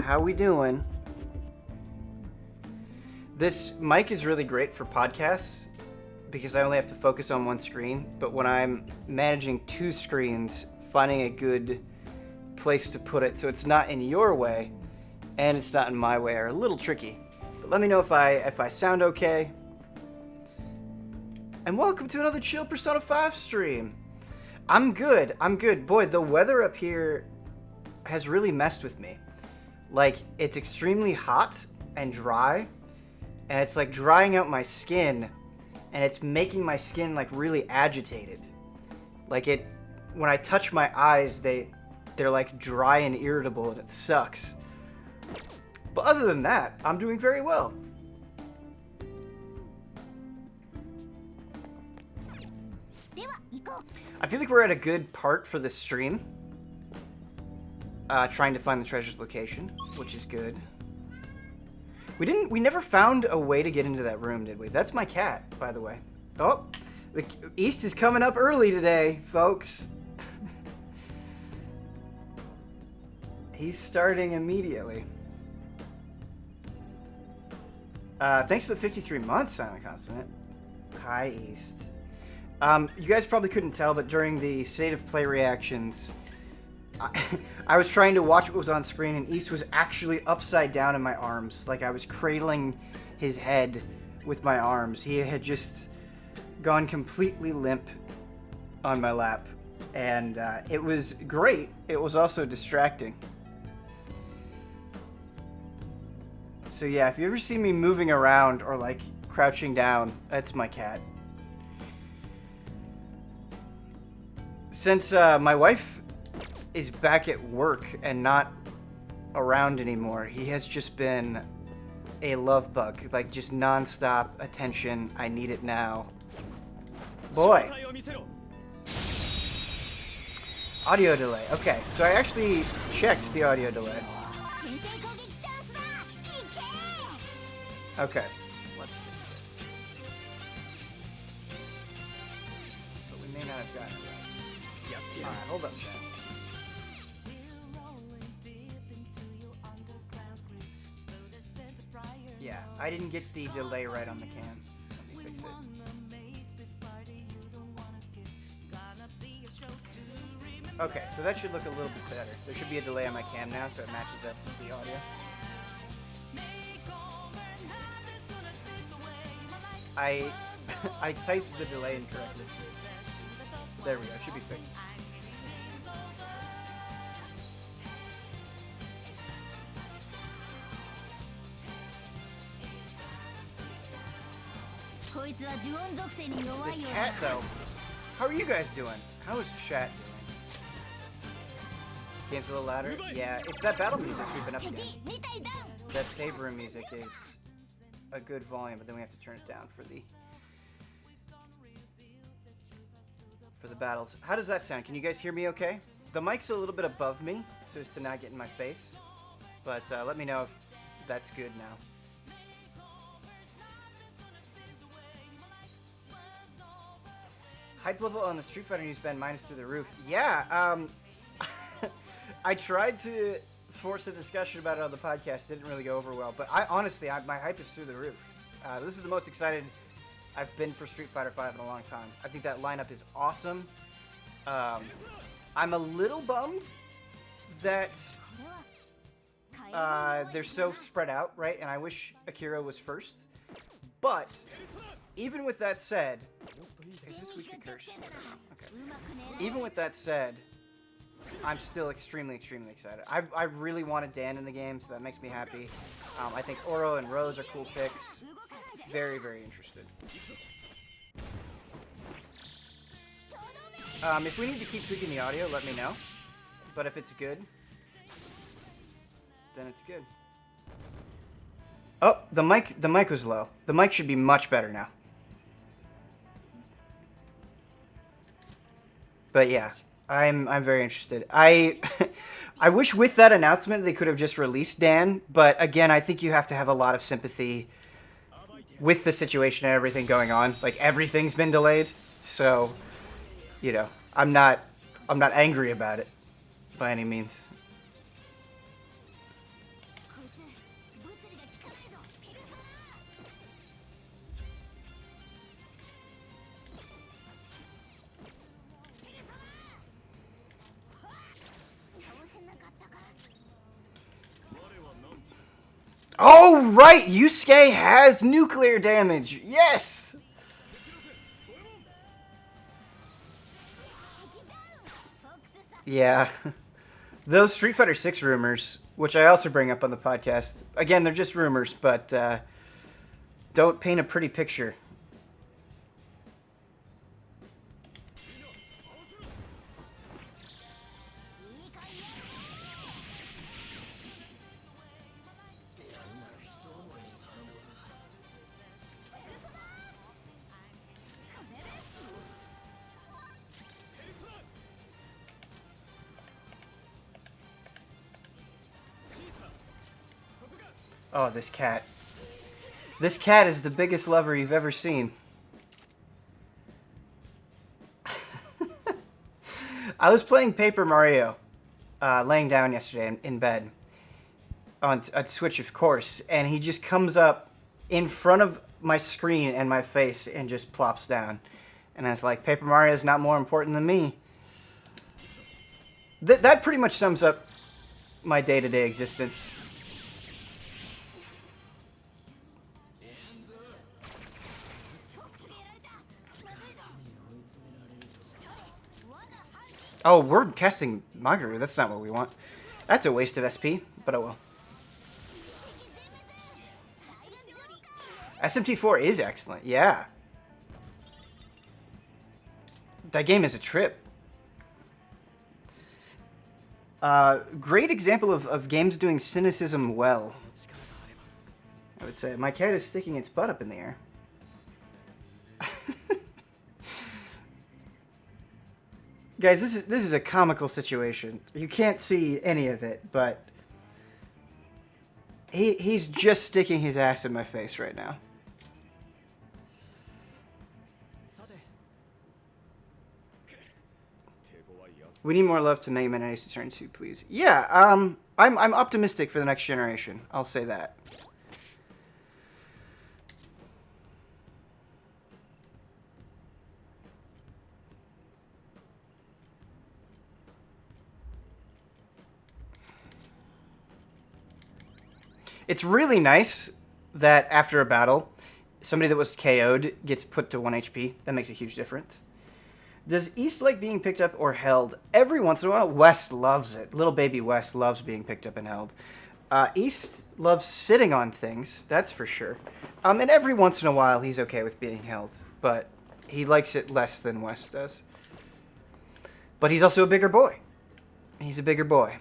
How we doing? This mic is really great for podcasts because I only have to focus on one screen, but when I'm managing two screens, finding a good place to put it so it's not in your way and it's not in my way are a little tricky. But let me know if I sound okay. And welcome to another Chill Persona 5 stream. I'm good. Boy, the weather up here has really messed with me. Like, it's extremely hot and dry, and it's like drying out my skin, and it's making my skin like really agitated. Like when I touch my eyes, they're like dry and irritable, and it sucks. But other than that, I'm doing very well. I feel like we're at a good part for this stream. Trying to find the treasure's location, which is good. We never found a way to get into that room, did we? That's my cat, by the way. Oh, the East is coming up early today, folks. He's starting immediately. Thanks for the 53 months, Silent Consonant. Hi, East. You guys probably couldn't tell, but during the State of Play reactions, I was trying to watch what was on screen, and East was actually upside down in my arms. Like, I was cradling his head with my arms. He had just gone completely limp on my lap, and it was great. It was also distracting. So yeah, if you ever see me moving around or, like, crouching down, that's my cat. Since my wife is back at work and not around anymore, he has just been a love bug, like just non-stop attention. I need it now. Boy. Audio delay. Okay, so I actually checked the audio delay. Okay, let's fix this. But we may not have gotten it right. Yep. Alright, hold up, chat. Yeah, I didn't get the delay right on the cam. Let me fix it. Okay, so that should look a little bit better. There should be a delay on my cam now, so it matches up with the audio. I typed the delay incorrectly. There we go, it should be fixed. This cat, though, how are you guys doing? How is chat doing? Game's a little louder? Yeah, it's that battle music creeping up again. That save room music is a good volume, but then we have to turn it down for the battles. How does that sound? Can you guys hear me okay? The mic's a little bit above me, so as to not get in my face. But let me know if that's good now. Hype level on the Street Fighter news band minus through the roof. Yeah, I tried to force a discussion about it on the podcast. Didn't really go over well, but honestly, my hype is through the roof. This is the most excited I've been for Street Fighter 5 in a long time. I think that lineup is awesome. I'm a little bummed that they're so spread out, right? And I wish Akira was first. But even with that said, is this weak to curse? Okay. Even with that said, I'm still extremely excited. I really wanted Dan in the game, so that makes me happy. I think Oro and Rose are cool picks. Very interested. If we need to keep tweaking the audio, let me know. But if it's good, then it's good. Oh, the mic was low. The mic should be much better now. But yeah, I'm very interested. I wish with that announcement they could have just released Dan, but again, I think you have to have a lot of sympathy with the situation and everything going on. Like, everything's been delayed, so you know, I'm not angry about it by any means. Oh, right! Yusuke has nuclear damage! Yes! Yeah. Those Street Fighter 6 rumors, which I also bring up on the podcast, again, they're just rumors, but don't paint a pretty picture. Oh, this cat. This cat is the biggest lover you've ever seen. I was playing Paper Mario, laying down yesterday in bed, on Switch, of course, and he just comes up in front of my screen and my face and just plops down. And I was like, Paper Mario is not more important than me. That pretty much sums up my day-to-day existence. Oh, we're casting Magaru. That's not what we want. That's a waste of SP, but oh well. SMT4 is excellent, yeah. That game is a trip. Great example of games doing cynicism well. I would say. My cat is sticking its butt up in the air. Guys, this is a comical situation. You can't see any of it, but he's just sticking his ass in my face right now. We need more love to Mega Man Ace to turn 2, please. Yeah, I'm optimistic for the next generation. I'll say that. It's really nice that after a battle, somebody that was KO'd gets put to 1 HP. That makes a huge difference. Does East like being picked up or held? Every once in a while, West loves it. Little baby West loves being picked up and held. East loves sitting on things, that's for sure. And every once in a while, he's okay with being held. But he likes it less than West does. But he's also a bigger boy. He's a bigger boy.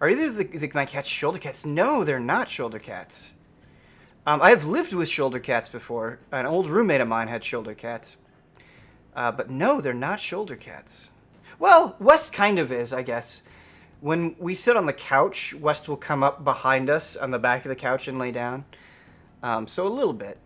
Are either of my cats shoulder cats? No, they're not shoulder cats. I have lived with shoulder cats before. An old roommate of mine had shoulder cats. But no, they're not shoulder cats. Well, West kind of is, I guess. When we sit on the couch, West will come up behind us on the back of the couch and lay down. So a little bit.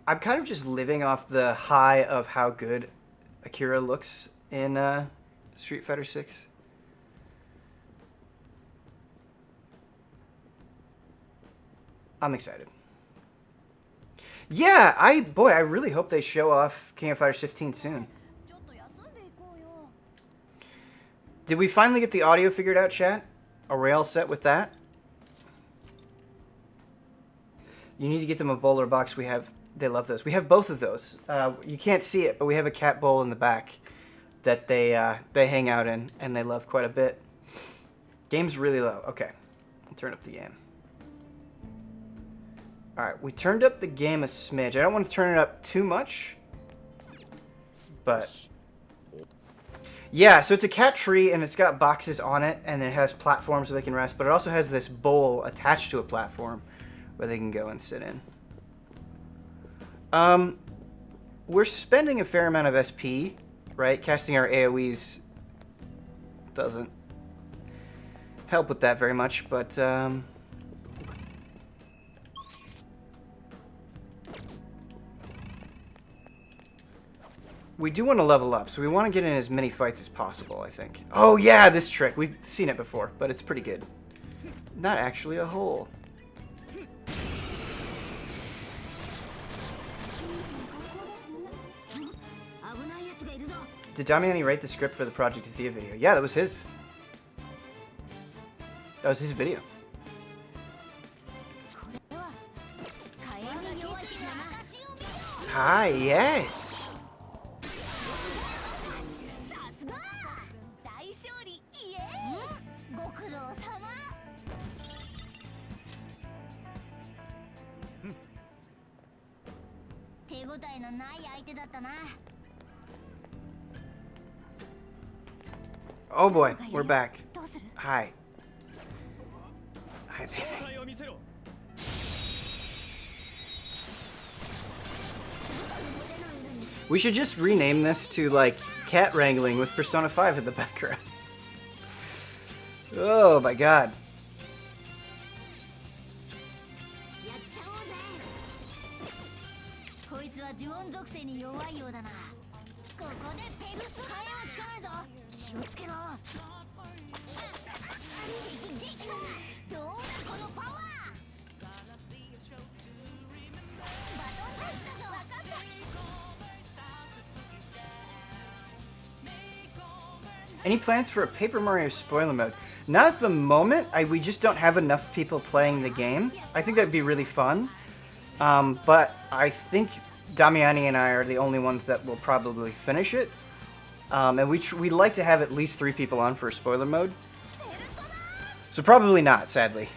I'm kind of just living off the high of how good Akira looks in Street Fighter 6. I'm excited. Yeah, I really hope they show off King of Fighters 15 soon. Did we finally get the audio figured out, chat? Are we all set with that? You need to get them a bowler box. They love those. We have both of those. You can't see it, but we have a cat bowl in the back that they hang out in, and they love quite a bit. Game's really low. Okay, I'll turn up the game. All right, we turned up the game a smidge. I don't want to turn it up too much, but yeah. So it's a cat tree, and it's got boxes on it, and it has platforms where they can rest. But it also has this bowl attached to a platform where they can go and sit in. We're spending a fair amount of SP, right? Casting our AoEs doesn't help with that very much, but we do want to level up, so we want to get in as many fights as possible, I think. Oh yeah, this trick. We've seen it before, but it's pretty good. Not actually a hole. Did Damiani write the script for the Project Athea video? Yeah, that was his. That was his video. Hi, yes. Oh boy, we're back. Hi. Hi, baby. We should just rename this to, like, cat wrangling with Persona 5 in the background. Oh my god. Any plans for a Paper Mario spoiler mode? Not at the moment. We just don't have enough people playing the game. I think that'd be really fun. But I think Damiani and I are the only ones that will probably finish it. And we'd like to have at least 3 people on for a spoiler mode. So probably not, sadly.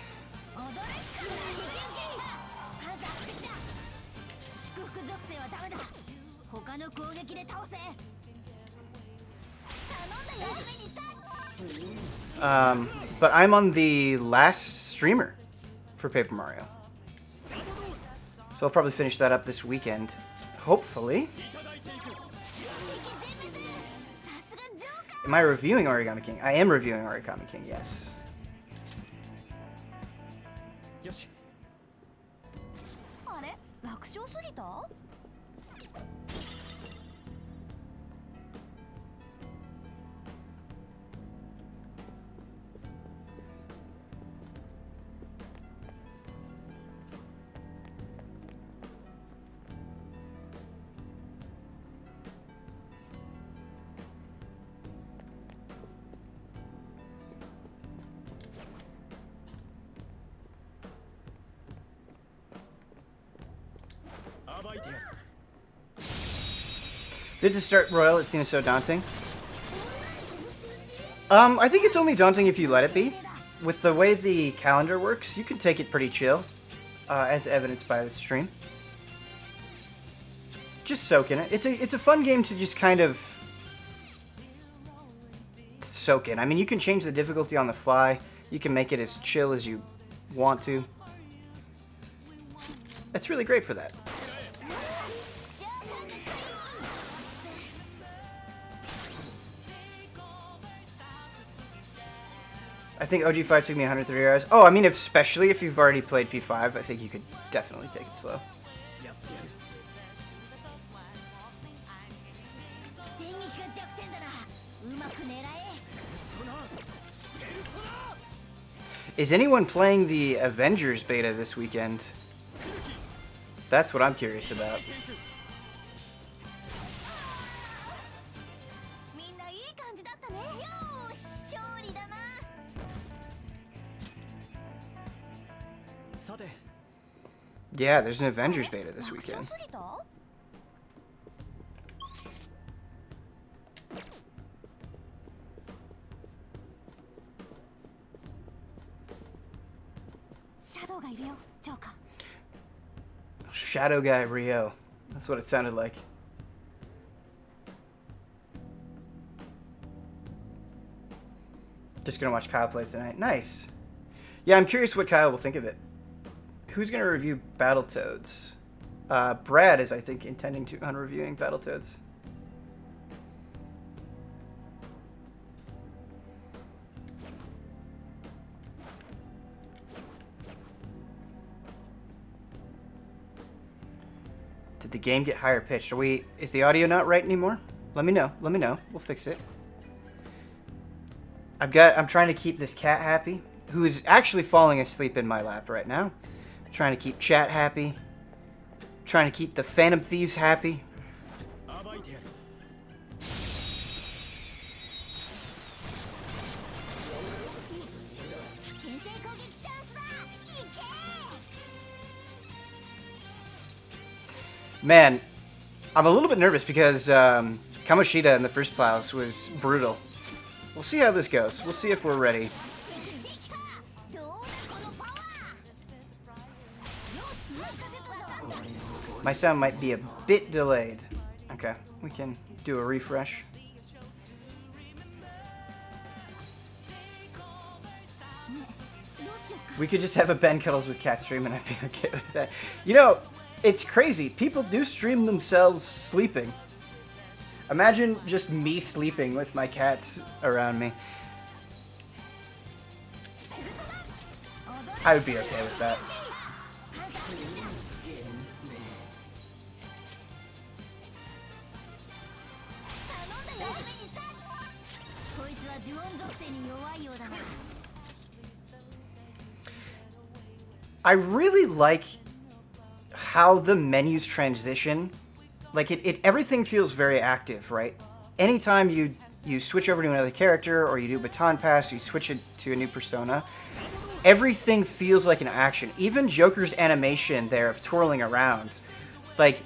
But I'm on the last streamer for Paper Mario. So I'll probably finish that up this weekend. Hopefully. Am I reviewing Origami King? I am reviewing Origami King, yes. Did to start Royal, it seems so daunting. I think it's only daunting if you let it be. With the way the calendar works, you can take it pretty chill, as evidenced by the stream. Just soak in it. It's a fun game to just kind of soak in. I mean, you can change the difficulty on the fly. You can make it as chill as you want to. It's really great for that. I think OG5 took me 130 hours. Oh, I mean, especially if you've already played P5, I think you could definitely take it slow. Is anyone playing the Avengers beta this weekend? That's what I'm curious about. Yeah, there's an Avengers beta this weekend. Shadow Guy Rio. That's what it sounded like. Just gonna watch Kyle play tonight. Nice. Yeah, I'm curious what Kyle will think of it. Who's gonna review Battletoads? Brad is, I think, intending on reviewing Battletoads. Did the game get higher pitched? Is the audio not right anymore? Let me know. Let me know. We'll fix it. I'm trying to keep this cat happy, who is actually falling asleep in my lap right now. I'm trying to keep chat happy. I'm trying to keep the Phantom Thieves happy. Man, I'm a little bit nervous because Kamoshida in the first files was brutal. We'll see how this goes. We'll see if we're ready. My sound might be a bit delayed. Okay, we can do a refresh. We could just have a Ben Cuddles with Cat stream and I'd be okay with that. You know, it's crazy. People do stream themselves sleeping. Imagine just me sleeping with my cats around me. I would be okay with that. I really like how the menus transition. Like everything feels very active, right? Anytime you switch over to another character or you do baton pass, you switch it to a new persona, everything feels like an action. Even Joker's animation there of twirling around, like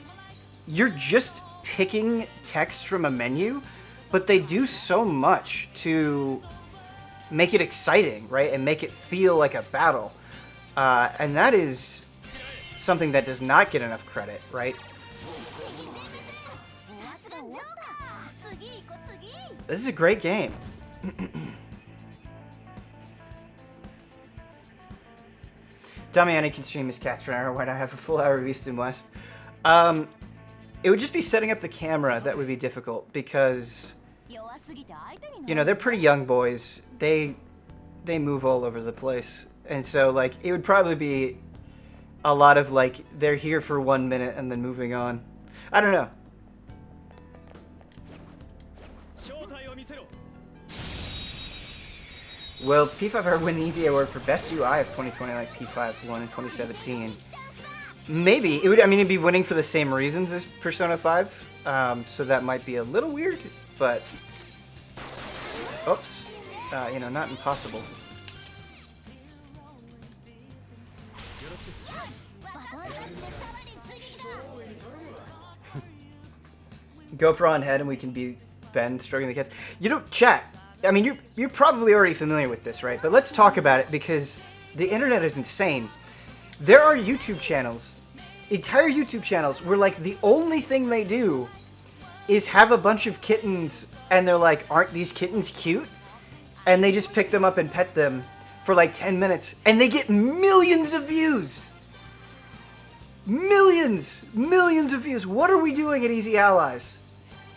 you're just picking text from a menu, but they do so much to make it exciting, right? And make it feel like a battle. And that is something that does not get enough credit, right? This is a great game. Damiani can stream his cats for an hour. Why not have a full hour of East and West? It would just be setting up the camera that would be difficult because, you know, they're pretty young boys. They move all over the place. And so, like, it would probably be a lot of, like, they're here for 1 minute and then moving on. I don't know. Will P5 ever win the Easy Award for Best UI of 2020 like P5 won in 2017? Maybe. It would. I mean, it'd be winning for the same reasons as Persona 5, so that might be a little weird, but... Oops. You know, not impossible. GoPro on head and we can be Ben stroking the cats. You know, chat. I mean, you're probably already familiar with this, right? But let's talk about it because the internet is insane. There are YouTube channels, entire YouTube channels, where like the only thing they do is have a bunch of kittens and they're like, aren't these kittens cute? And they just pick them up and pet them for like 10 minutes and they get millions of views. Millions of views. What are we doing at Easy Allies?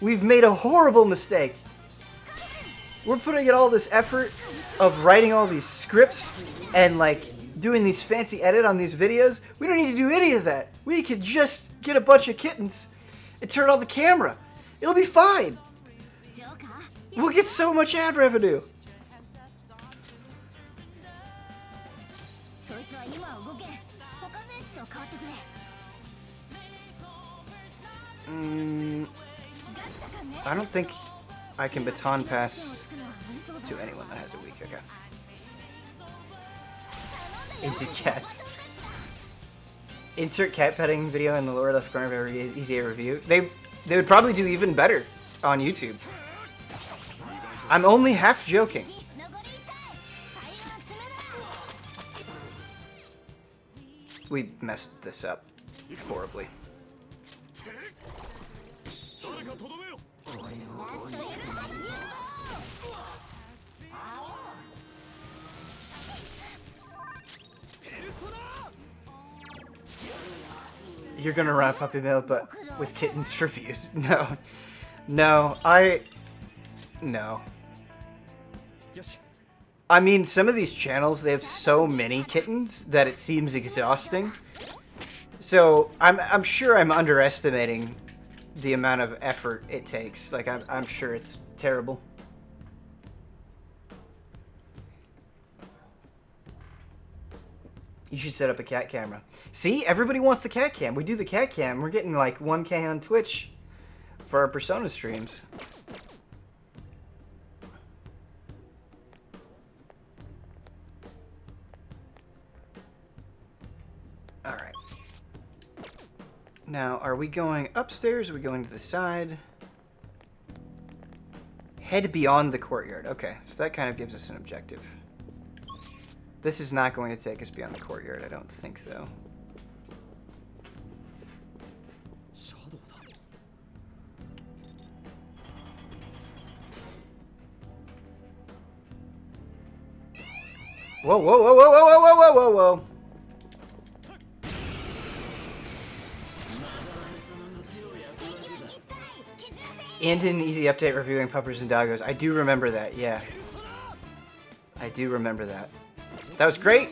We've made a horrible mistake. We're putting in all this effort of writing all these scripts and like doing these fancy edit on these videos. We don't need to do any of that. We could just get a bunch of kittens and turn on the camera. It'll be fine. We'll get so much ad revenue. I don't think I can baton pass to anyone that has a week. Okay. Easy cats. Insert cat petting video in the lower left corner of every Easy A review. They would probably do even better on YouTube. I'm only half joking. We messed this up horribly. You're gonna run a puppy mill, but with kittens for views. No. No, no. I mean, some of these channels, they have so many kittens that it seems exhausting. So, I'm sure I'm underestimating the amount of effort it takes. Like, I'm sure it's terrible. You should set up a cat camera. See, everybody wants the cat cam. We do the cat cam. We're getting like 1K on Twitch for our Persona streams. All right. Now, are we going upstairs? Are we going to the side? Head beyond the courtyard. Okay, so that kind of gives us an objective. This is not going to take us beyond the courtyard, I don't think, though. Whoa, whoa, whoa, whoa, whoa, whoa, whoa, whoa, whoa. And an easy update reviewing puppers and doggos. I do remember that, yeah. I do remember that. That was great.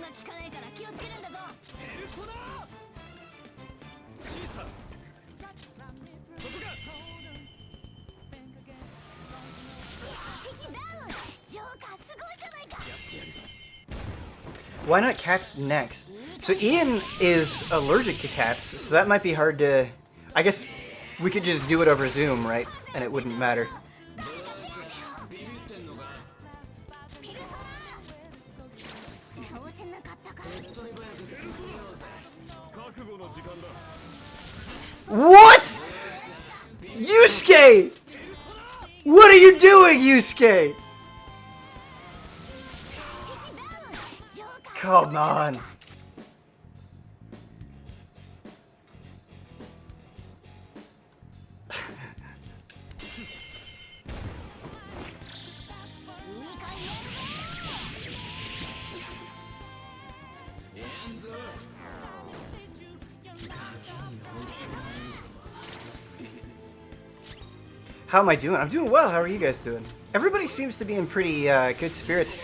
Why not cats next? So Ian is allergic to cats, so that might be hard to... I guess we could just do it over Zoom, right? And it wouldn't matter. What? Yusuke! What are you doing, Yusuke? Come on. How am I doing? I'm doing well. How are you guys doing? Everybody seems to be in pretty good spirits.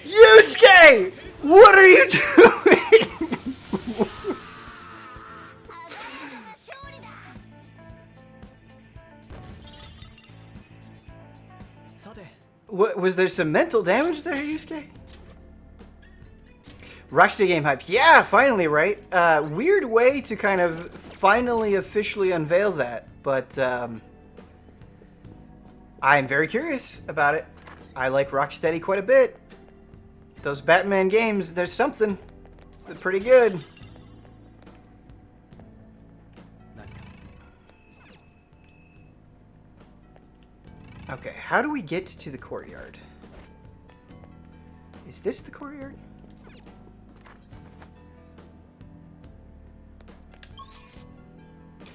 Yusuke! What are you doing? What, was there some mental damage there, Yusuke? Rockstar game hype. Yeah, finally, right? Weird way to kind of finally officially unveil that, but I'm very curious about it. I like Rocksteady quite a bit. Those Batman games, there's something. They're pretty good. Okay, how do we get to the courtyard? Is this the courtyard?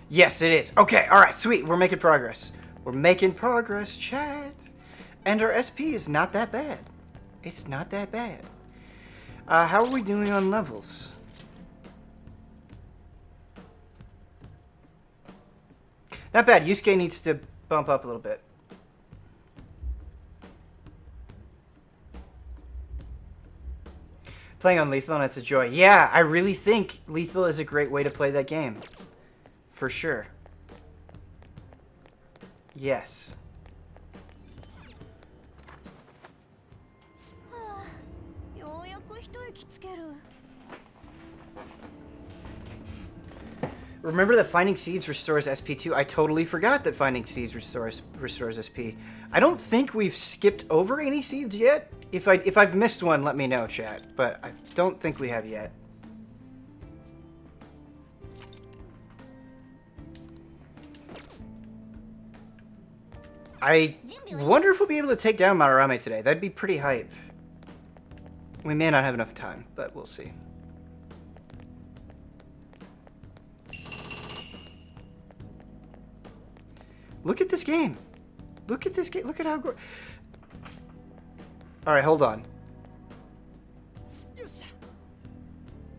Yes, it is. Okay, alright, sweet. We're making progress. We're making progress, chat. And our SP is not that bad. It's not that bad. How are we doing on levels? Not bad. Yusuke needs to bump up a little bit. Playing on Lethal, and it's a joy. Yeah, I really think Lethal is a great way to play that game. For sure. Yes. Remember that Finding Seeds restores SP2? I totally forgot that Finding Seeds restores SP. I don't think we've skipped over any seeds yet. If I've missed one, let me know, chat. But I don't think we have yet. I wonder if we'll be able to take down Madarame today. That'd be pretty hype. We may not have enough time, but we'll see. Look at this game. Look at this game. Look at how... Alright, hold on.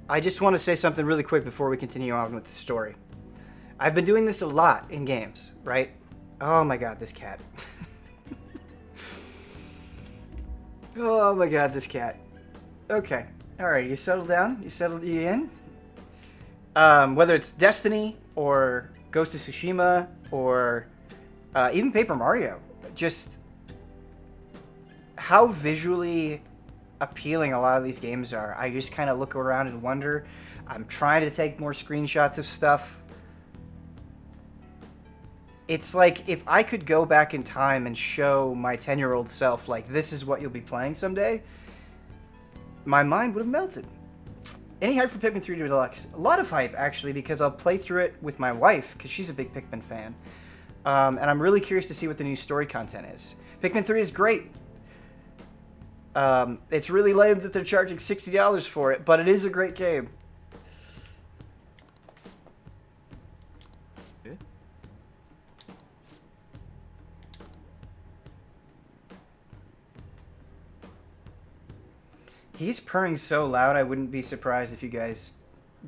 I just want to say something really quick before we continue on with the story. I've been doing this a lot in games, right? Oh my god, this cat. Oh my god, this cat. Okay. Alright, you settled down? You settled in? Whether it's Destiny or Ghost of Tsushima or even Paper Mario. Just how visually appealing a lot of these games are. I just kind of look around and wonder. I'm trying to take more screenshots of stuff. It's like if I could go back in time and show my 10-year-old self, like, this is what you'll be playing someday, my mind would have melted. Any hype for Pikmin 3 Deluxe? A lot of hype, actually, because I'll play through it with my wife, because she's a big Pikmin fan. And I'm really curious to see what the new story content is. Pikmin 3 is great. It's really lame that they're charging $60 for it, but it is a great game. He's purring so loud, I wouldn't be surprised if you guys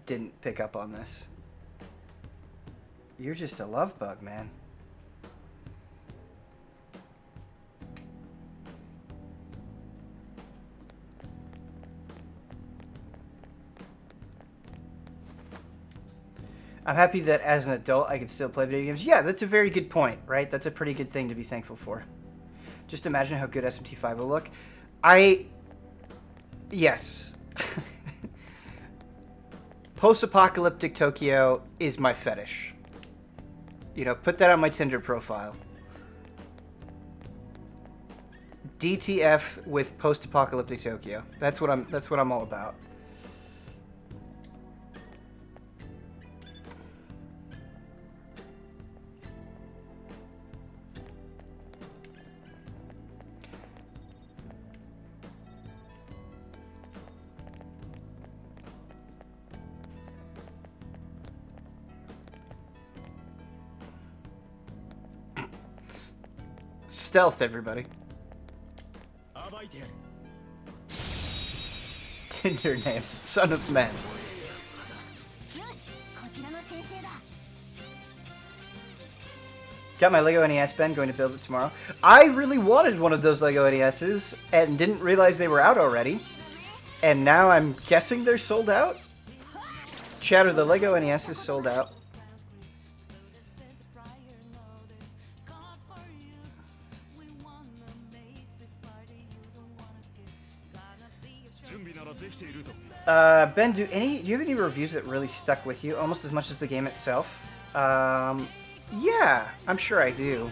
didn't pick up on this. You're just a love bug, man. I'm happy that as an adult I can still play video games. Yeah, that's a very good point, right? That's a pretty good thing to be thankful for. Just imagine how good SMT5 will look. Yes. Post-apocalyptic Tokyo is my fetish. You know, put that on my Tinder profile. DTF with post-apocalyptic Tokyo. That's what I'm all about. Stealth, everybody. Tinder name, son of men. Got my Lego NES, Ben, going to build it tomorrow. I really wanted one of those Lego NESs and didn't realize they were out already. And now I'm guessing they're sold out? Chatter, the Lego NES is sold out. Ben, do you have any reviews that really stuck with you, almost as much as the game itself? Yeah, I'm sure I do.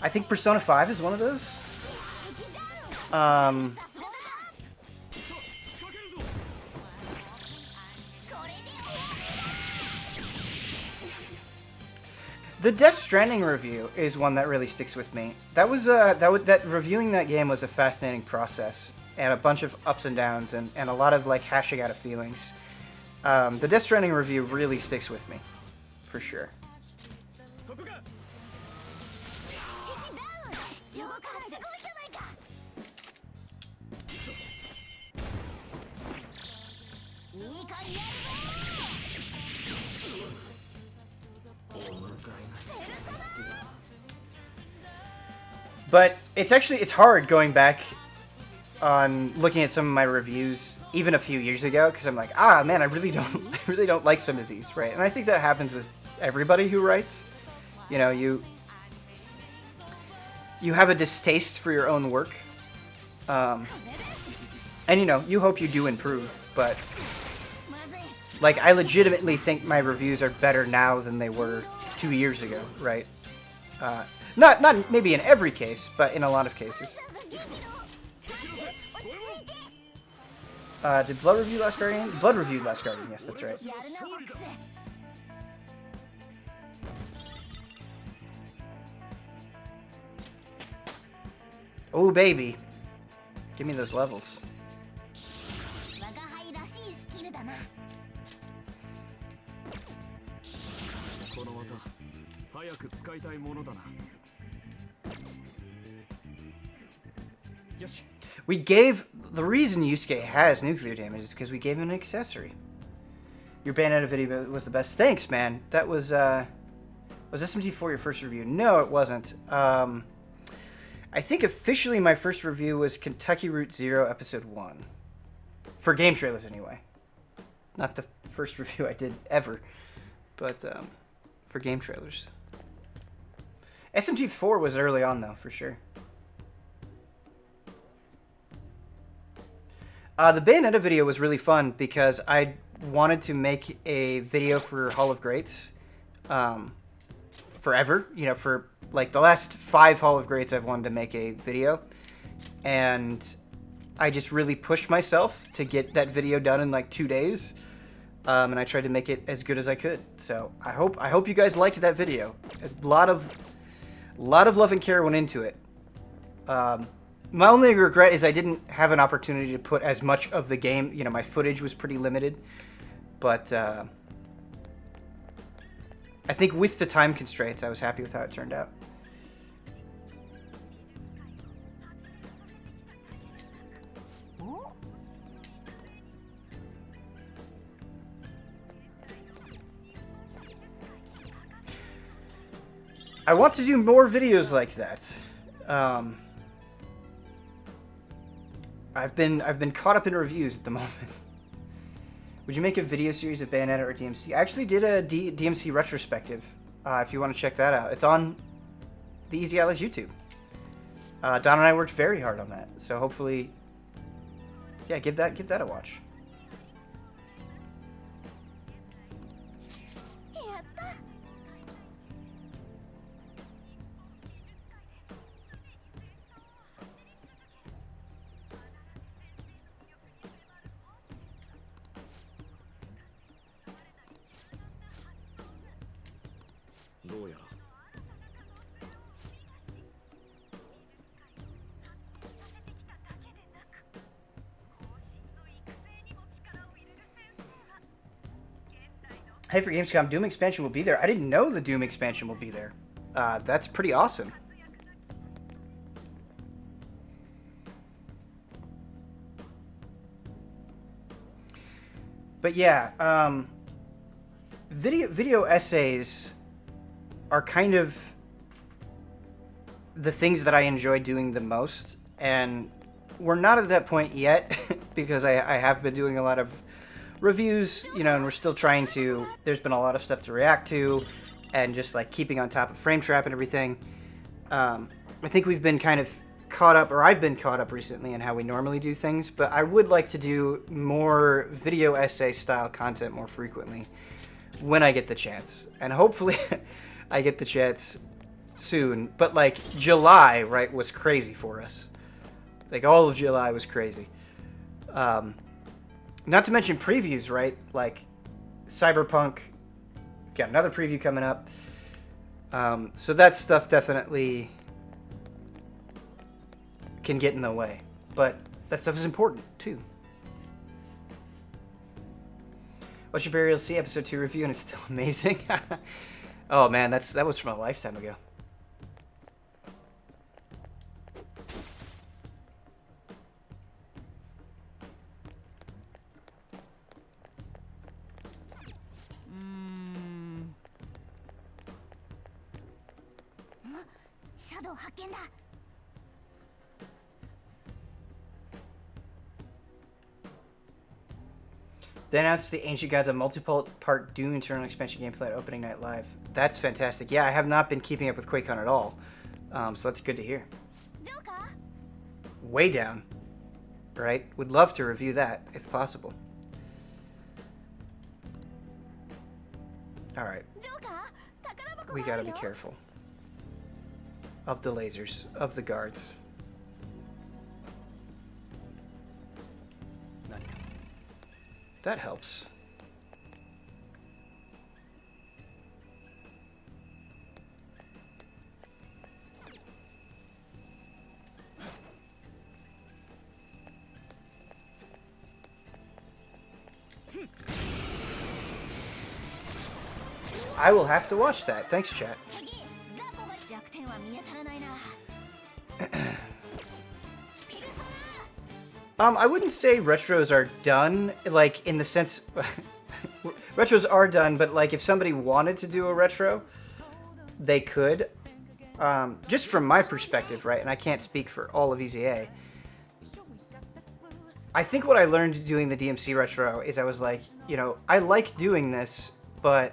I think Persona 5 is one of those. The Death Stranding review is one that really sticks with me. That reviewing that game was a fascinating process, and a bunch of ups and downs, and a lot of like hashing out of feelings. The Death Stranding review really sticks with me, for sure. But it's hard going back on looking at some of my reviews even a few years ago, because I'm like, man, I really don't like some of these, right? And I think that happens with everybody who writes. You know, you have a distaste for your own work, and you know, you hope you do improve, but like, I legitimately think my reviews are better now than they were 2 years ago, right? Not maybe in every case, but in a lot of cases. Did Blood review Last Guardian? Blood reviewed Last Guardian, yes, that's right. Oh, baby. Give me those levels. The reason Yusuke has nuclear damage is because we gave him an accessory. Your Bayonetta video was the best. Thanks, man. That was SMT4 your first review? No, it wasn't. I think officially my first review was Kentucky Route Zero Episode 1. For Game Trailers, anyway. Not the first review I did ever. but for game trailers. SMT4 was early on though, for sure. The Bayonetta video was really fun because I wanted to make a video for Hall of Greats forever. You know, for like the last 5 Hall of Greats I've wanted to make a video. And I just really pushed myself to get that video done in like 2 days. And I tried to make it as good as I could. So I hope you guys liked that video. A lot of love and care went into it. My only regret is I didn't have an opportunity to put as much of the game. You know, my footage was pretty limited. But I think with the time constraints, I was happy with how it turned out. I want to do more videos like that. I've been caught up in reviews at the moment. Would you make a video series of Bayonetta or DMC? I actually did a DMC retrospective. If you want to check that out, it's on the Easy Allies YouTube. Don and I worked very hard on that, so hopefully, yeah, give that a watch. Hey, for Gamescom, Doom expansion will be there. I didn't know the Doom expansion will be there. That's pretty awesome. But yeah, video essays are kind of the things that I enjoy doing the most, and we're not at that point yet because I have been doing a lot of reviews, you know, and we're still trying to, there's been a lot of stuff to react to and just like keeping on top of Frame Trap and everything. I think we've been kind of caught up, or I've been caught up recently in how we normally do things, but I would like to do more video essay style content more frequently when I get the chance. And hopefully I get the chance soon, but like July, right, was crazy for us. Like all of July was crazy. Not to mention previews, right? Like Cyberpunk, got another preview coming up. So that stuff definitely can get in the way, but that stuff is important too. Watch your Burial Sea episode 2 review and it's still amazing. Oh man, that was from a lifetime ago. They announced the Ancient Gods of multi-part Doom Eternal Expansion gameplay at Opening Night Live. That's fantastic. Yeah, I have not been keeping up with QuakeCon at all, so that's good to hear. Way down, right? Would love to review that, if possible. Alright. We gotta be careful. Of the lasers, of the guards. That helps. I will have to watch that. Thanks, chat. I wouldn't say retros are done, like, in the sense... retros are done, but, like, if somebody wanted to do a retro, they could. Just from my perspective, right, and I can't speak for all of EZA, I think what I learned doing the DMC retro is I was like, you know, I like doing this, but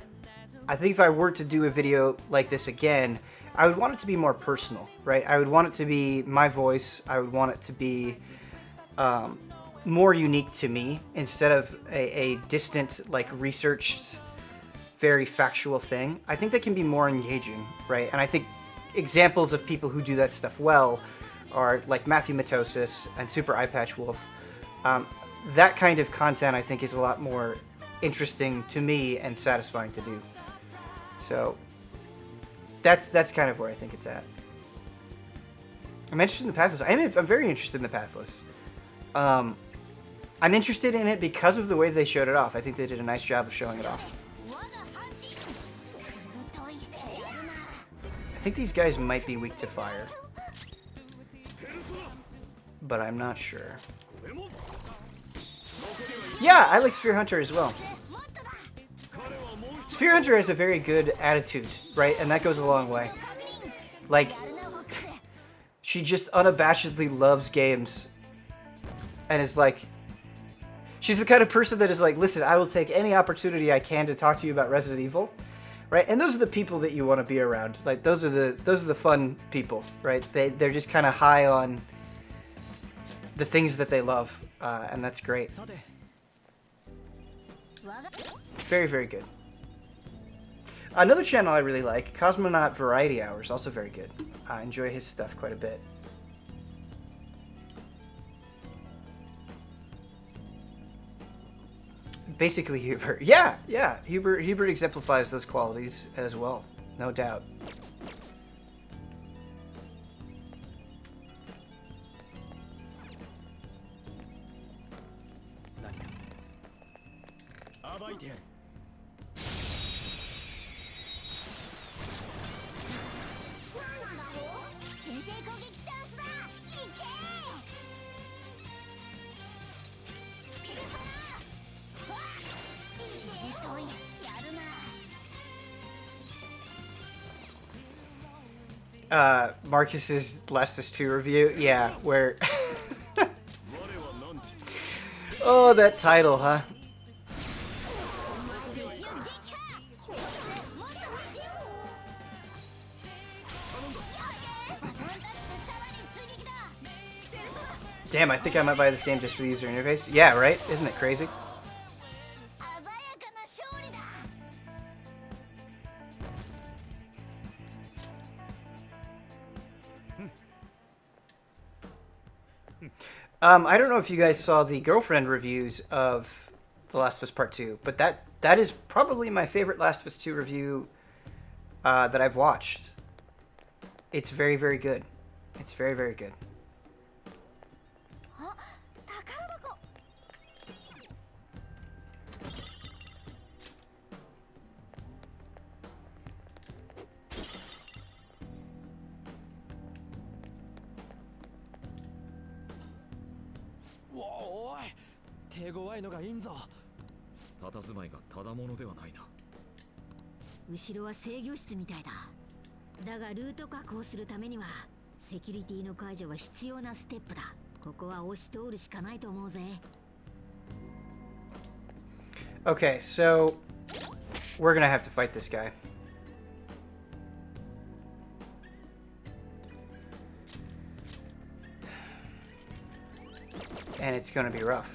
I think if I were to do a video like this again, I would want it to be more personal, right? I would want it to be my voice. I would want it to be more unique to me instead of a distant, like, researched, very factual thing. I think that can be more engaging, right? And I think examples of people who do that stuff well are like Matthew Matosis and Super Eyepatch Wolf. That kind of content I think is a lot more interesting to me and satisfying to do. So that's kind of where I think it's at. I'm interested in the Pathless. I'm very interested in the Pathless. I'm interested in it because of the way they showed it off. I think they did a nice job of showing it off. I think these guys might be weak to fire, but I'm not sure. Yeah, I like Sphere Hunter as well. Sphere Hunter has a very good attitude, right? And that goes a long way. Like, she just unabashedly loves games and is like, she's the kind of person that is like, listen, I will take any opportunity I can to talk to you about Resident Evil, right? And those are the people that you want to be around. Like, those are the fun people, right? They're just kind of high on the things that they love, and that's great. Very, very good. Another channel I really like, Cosmonaut Variety Hours, also very good. I enjoy his stuff quite a bit. Basically Hubert. Yeah, Hubert exemplifies those qualities as well, no doubt. Marcus's Last of Us 2 review, yeah, where... Oh, that title, huh? Damn, I think I might buy this game just for the user interface. Yeah, right? Isn't it crazy? I don't know if you guys saw the girlfriend reviews of The Last of Us Part 2, but that is probably my favorite Last of Us 2 review that I've watched. It's very, very good. It's very, very good. Okay, so we're gonna have to fight this guy. And it's gonna be rough.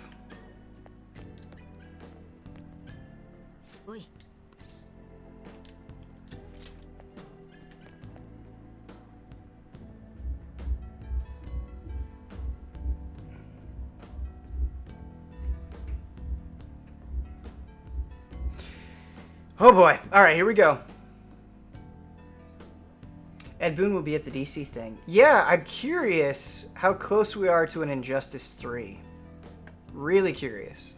Oh boy. Alright, here we go. Ed Boon will be at the DC thing. Yeah, I'm curious how close we are to an Injustice 3. Really curious.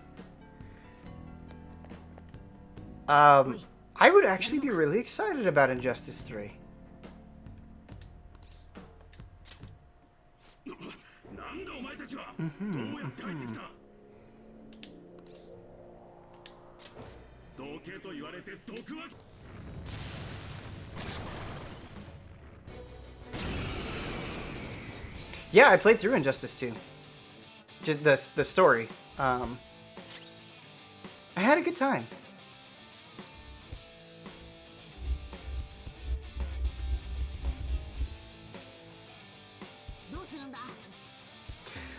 I would actually be really excited about Injustice 3. Yeah, I played through Injustice 2. Just the story. I had a good time.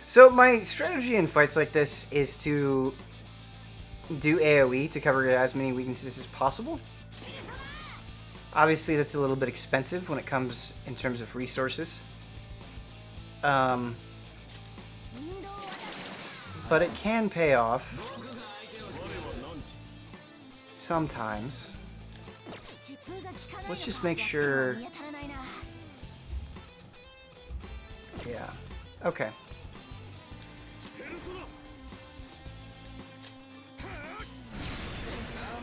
So my strategy in fights like this is to do AoE to cover as many weaknesses as possible. Obviously, that's a little bit expensive when it comes in terms of resources. But it can pay off sometimes. Let's just make sure. Yeah. Okay.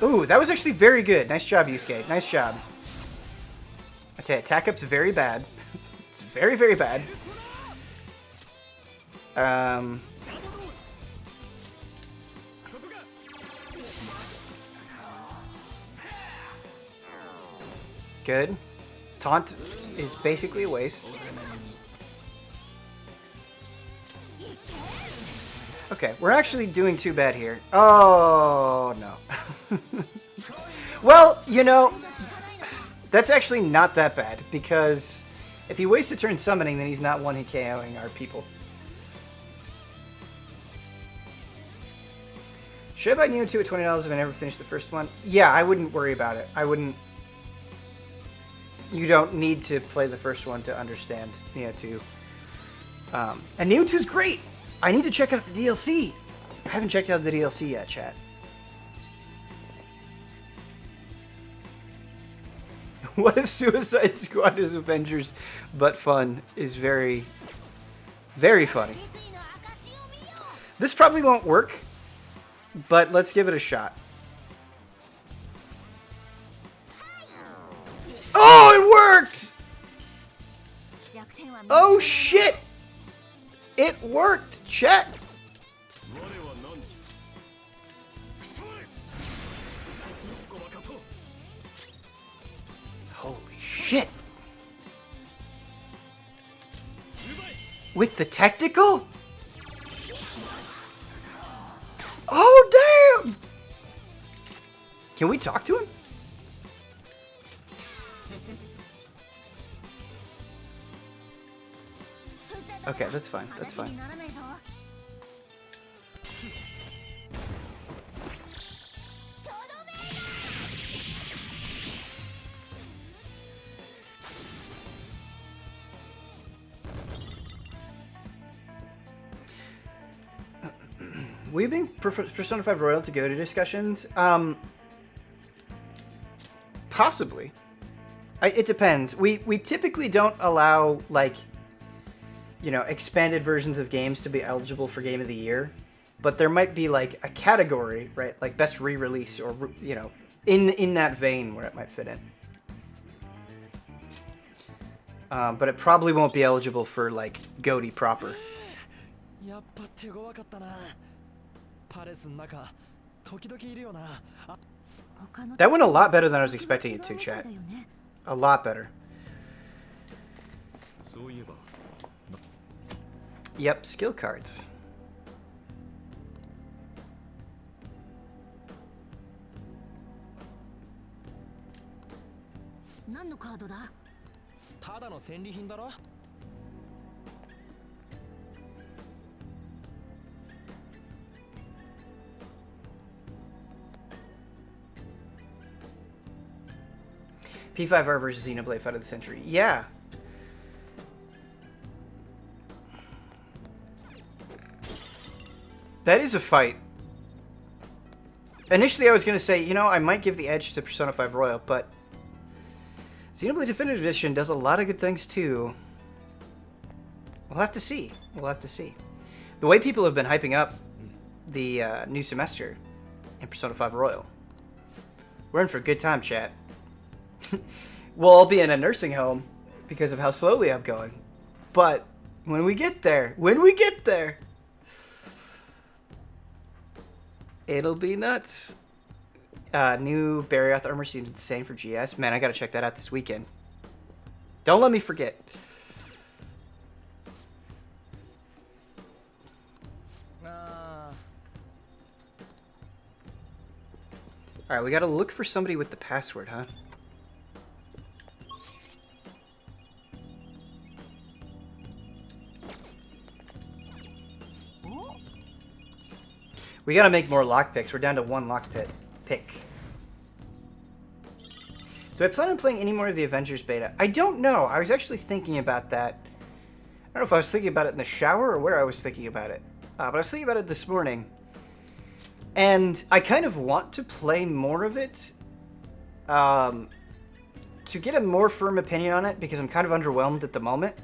Ooh, that was actually very good. Nice job, Yusuke. Nice job. I tell you, attack up's very bad. It's very, very bad. Good. Taunt is basically a waste. Okay, we're actually doing too bad here. Oh, no. Well, you know, that's actually not that bad, because if he wastes a turn summoning, then he's not one-hit KOing our people. Should I buy Neo 2 at $20 if I never finished the first one? Yeah, I wouldn't worry about it. I wouldn't... You don't need to play the first one to understand Neo 2. And Neo 2 is great! I need to check out the DLC. I haven't checked out the DLC yet, chat. What if Suicide Squad is Avengers but fun is very, very funny. This probably won't work, but let's give it a shot. Oh, it worked! Oh, shit! It worked, chat! Holy shit! With the technical? Oh, damn! Can we talk to him? Okay, that's fine. That's fine. We've been Persona 5 Royal to go to discussions. Possibly. It depends. We typically don't allow, like, you know, expanded versions of games to be eligible for Game of the Year, but there might be like a category, right? Like best re-release, or you know, in that vein where it might fit in. But it probably won't be eligible for like GOTY proper. That went a lot better than I was expecting it to, chat. A lot better. Yep, skill cards. P5R versus Xenoblade Fight of the Century. Yeah. That is a fight. Initially, I was going to say, you know, I might give the edge to Persona 5 Royal, but Xenoblade Definitive Edition does a lot of good things, too. We'll have to see. We'll have to see. The way people have been hyping up the new semester in Persona 5 Royal. We're in for a good time, chat. We'll all be in a nursing home because of how slowly I'm going. But when we get there, it'll be nuts. New Barrioth armor seems insane for GS. Man, I gotta check that out this weekend. Don't let me forget. Alright, we gotta look for somebody with the password, huh? We gotta make more lockpicks. We're down to 1 pick. Do I plan on playing any more of the Avengers beta? I don't know. I was actually thinking about that. I don't know if I was thinking about it in the shower or where I was thinking about it. But I was thinking about it this morning. And I kind of want to play more of it. To get a more firm opinion on it, because I'm kind of underwhelmed at the moment.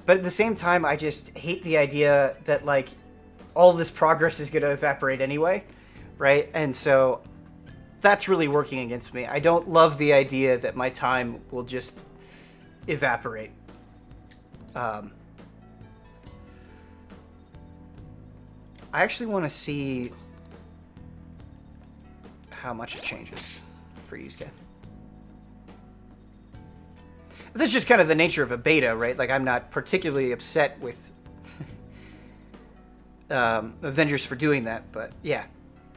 But at the same time, I just hate the idea that, like, all this progress is going to evaporate anyway, right? And so that's really working against me. I don't love the idea that my time will just evaporate. I actually want to see how much it changes for Yusuke. That's just kind of the nature of a beta, right? Like, I'm not particularly upset with Avengers for doing that, but yeah,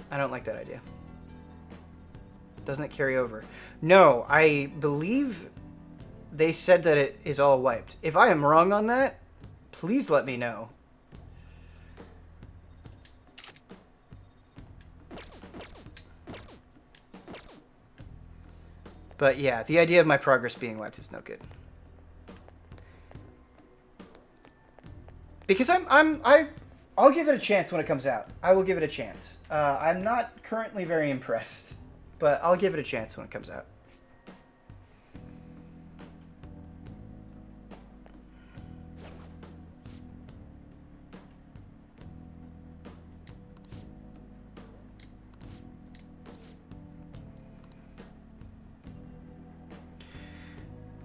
I don't like that idea. Doesn't it carry over? No, I believe they said that it is all wiped. If I am wrong on that, please let me know. But yeah, the idea of my progress being wiped is no good. Because I'll give it a chance when it comes out. I will give it a chance. I'm not currently very impressed, but I'll give it a chance when it comes out.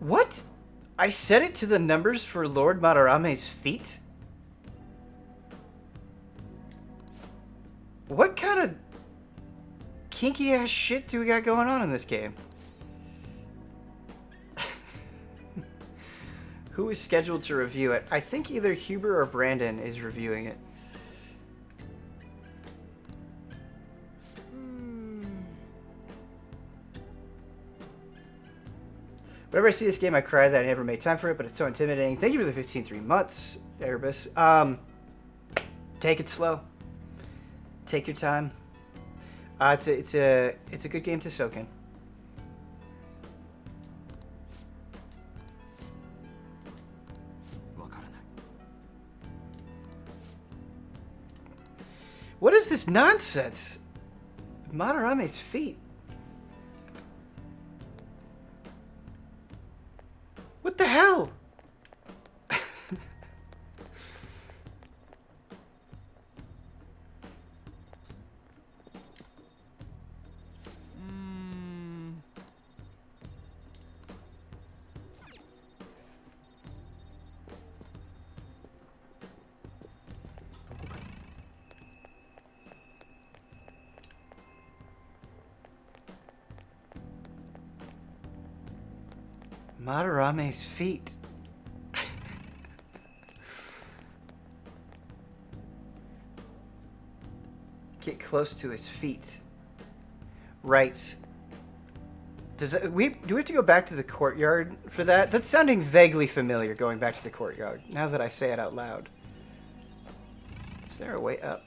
What? I set it to the numbers for Lord Madarame's feet? What kind of kinky ass shit do we got going on in this game? Who is scheduled to review it? I think either Huber or Brandon is reviewing it. Whenever I see this game, I cry that I never made time for it, but it's so intimidating. Thank you for the 15 months, Erebus. Take it slow. Take your time. It's a good game to soak in. What is this nonsense? Madarame's feet. What the hell? Madarame's feet. Get close to his feet. Right. Do we have to go back to the courtyard for that? That's sounding vaguely familiar, going back to the courtyard, now that I say it out loud. Is there a way up?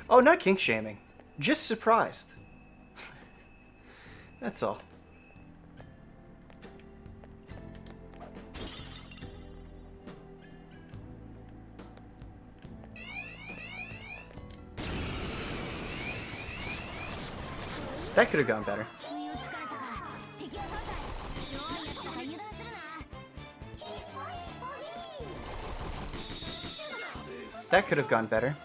Oh, not kink shaming. Just surprised. That's all. That could have gone better. That could have gone better.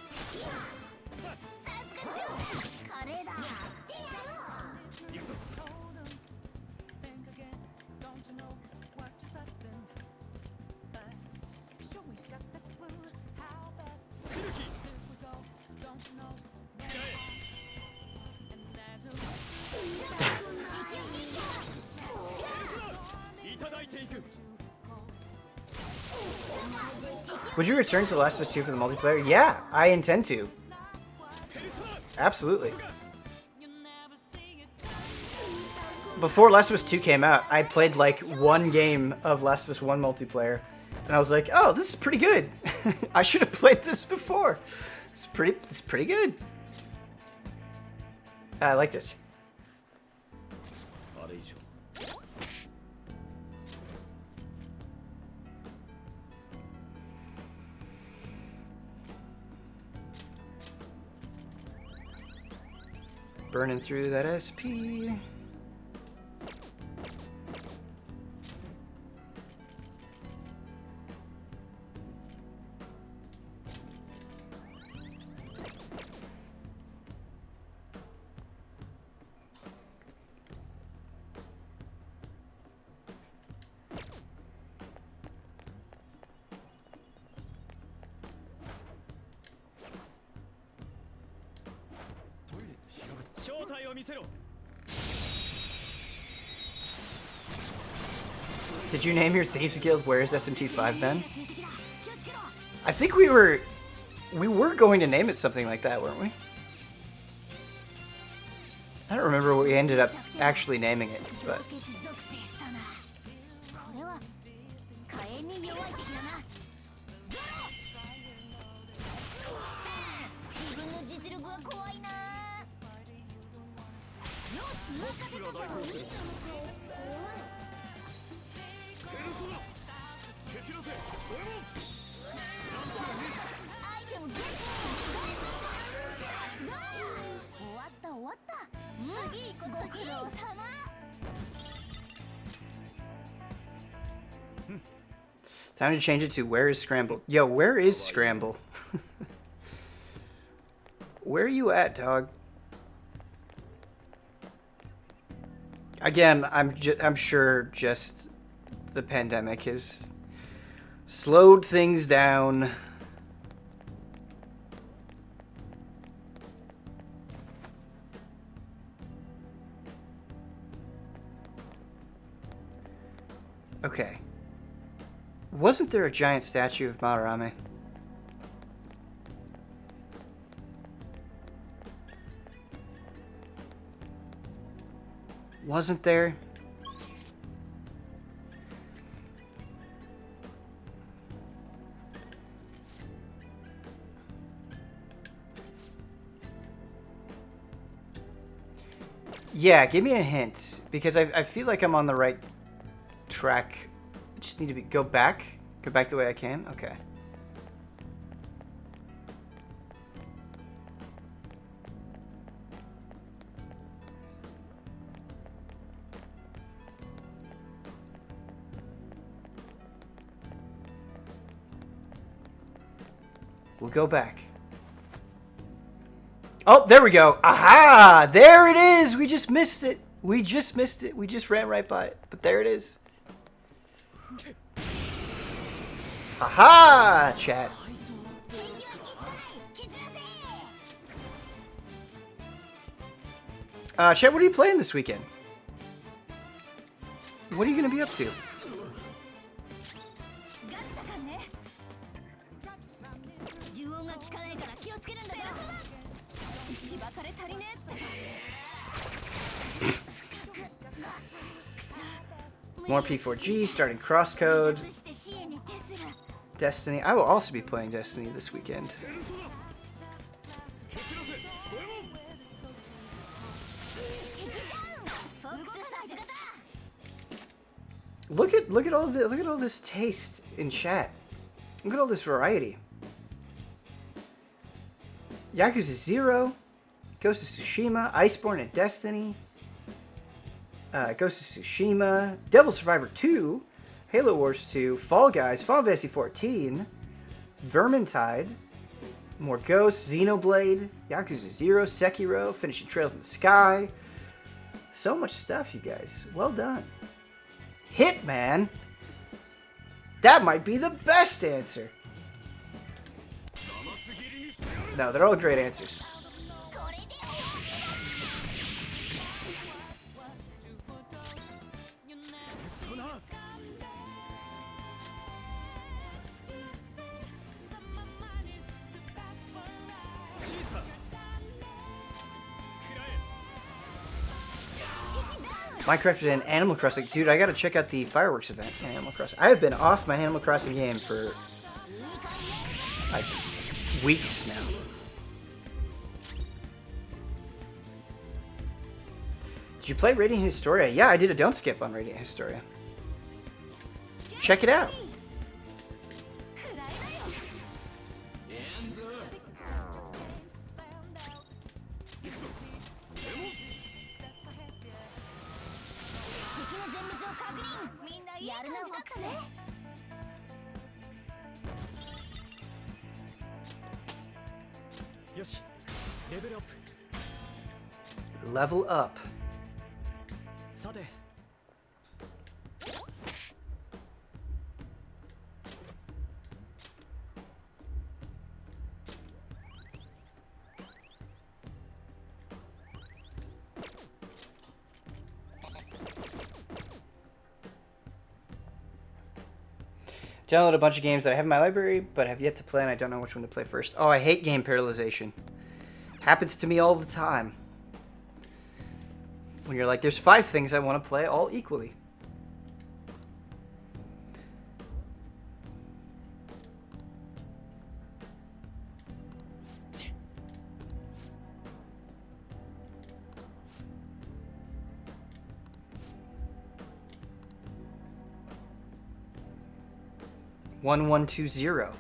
Would you return to The Last of Us 2 for the multiplayer? Yeah, I intend to. Absolutely. before Last of Us 2 came out, I played like one game of Last of Us 1 multiplayer, and I was like, "Oh, this is pretty good. I should have played this before. It's pretty good." I like this. Burning through that SP. Did you name your Thieves Guild Where's SMT5 Ben? I think we were going to name it something like that, weren't we? I don't remember what we ended up actually naming it, but time to change it to Where is Scramble? Yo, where is Scramble? Where are you at, dog? Again, I'm sure just the pandemic has slowed things down. Okay. Wasn't there a giant statue of Madarame? Wasn't there? Yeah, give me a hint, because I feel like I'm on the right track. I just need to go back the way I can. Okay. We'll go back. Oh, there we go. Aha! There it is! We just missed it. We just missed it. We just ran right by it. But there it is. Aha! Chat. Chat, what are you playing this weekend? What are you going to be up to? More P4G, starting Crosscode. Destiny. I will also be playing Destiny this weekend. Look at all this taste in chat. Look at all this variety. Yakuza 0, Ghost of Tsushima, Iceborne and Destiny, Ghost of Tsushima, Devil Survivor 2, Halo Wars 2, Fall Guys, Final Fantasy 14, Vermintide, more Ghosts, Xenoblade, Yakuza 0, Sekiro, finishing Trails in the Sky. So much stuff, you guys. Well done. Hitman? That might be the best answer. No, they're all great answers. Minecraft and Animal Crossing. Dude, I gotta check out the fireworks event in Animal Crossing. I have been off my Animal Crossing game for like weeks now. Did you play Radiant Historia? Yeah, I did a don't skip on Radiant Historia. Check it out. Level up. Download a bunch of games that I have in my library, but have yet to play, and I don't know which one to play first. Oh, I hate game paralyzation. Happens to me all the time. When you're like, there's 5 things I want to play all equally. One 120.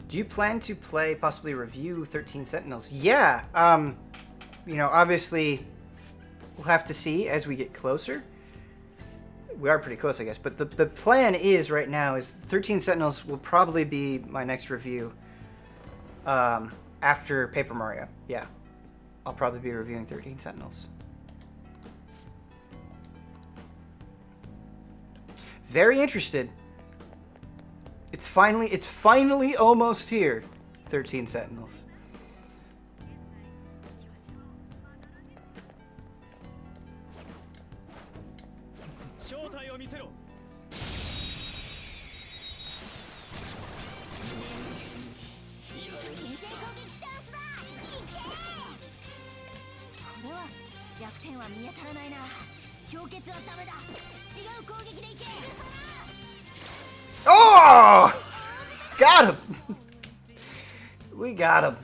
Do you plan to play, possibly review 13 Sentinels? Yeah, you know, obviously we'll have to see as we get closer. We are pretty close, I guess, but the plan is right now is 13 Sentinels will probably be my next review after Paper Mario. Yeah, I'll probably be reviewing 13 Sentinels. Very interested. It's finally almost here. 13 Sentinels. Oh! Got him! We got him.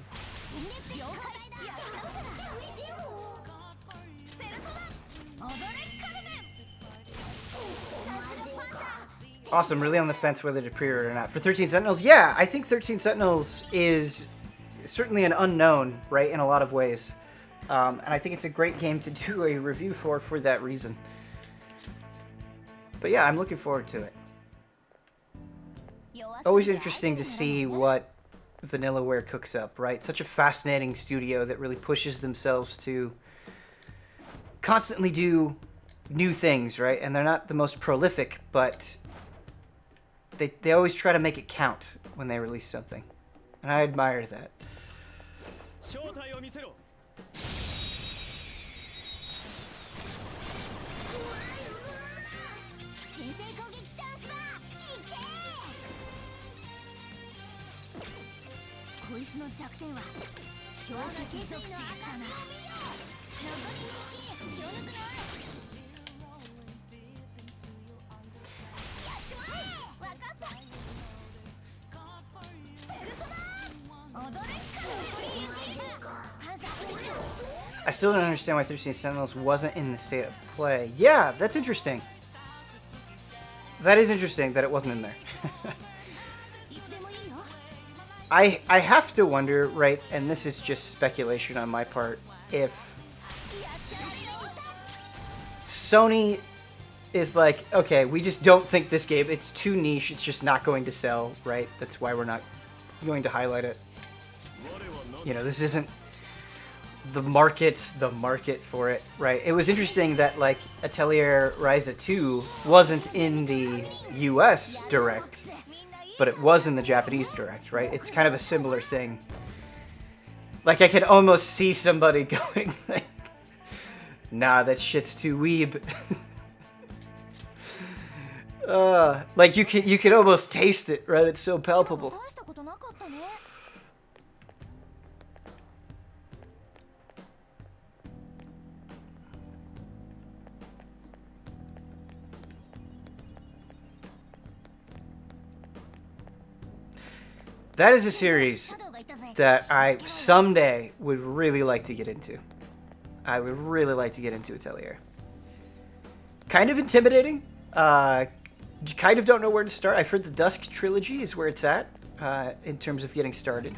Awesome, really on the fence whether to pre-order or not. For 13 Sentinels, yeah, I think 13 Sentinels is certainly an unknown, right, in a lot of ways. And I think it's a great game to do a review for that reason. But yeah, I'm looking forward to it. Always interesting to see what Vanillaware cooks up, right? Such a fascinating studio that really pushes themselves to constantly do new things, right? And they're not the most prolific, but they always try to make it count when they release something. And I admire that. I still don't understand why 13 Sentinels wasn't in the state of play. Yeah, that's interesting. That is interesting that it wasn't in there. I have to wonder, right, and this is just speculation on my part, if Sony is like, okay, we just don't think this game, it's too niche, it's just not going to sell, right? That's why we're not going to highlight it. You know, this isn't the market for it, right? It was interesting that, like, Atelier Ryza 2 wasn't in the US Direct, but it was in the Japanese Direct, right? It's kind of a similar thing. Like, I could almost see somebody going, like, nah, that shit's too weeb. Like, you can almost taste it, right? It's so palpable. That is a series that I someday would really like to get into. I would really like to get into Atelier. Kind of intimidating. Kind of don't know where to start. I've heard the Dusk trilogy is where it's at in terms of getting started.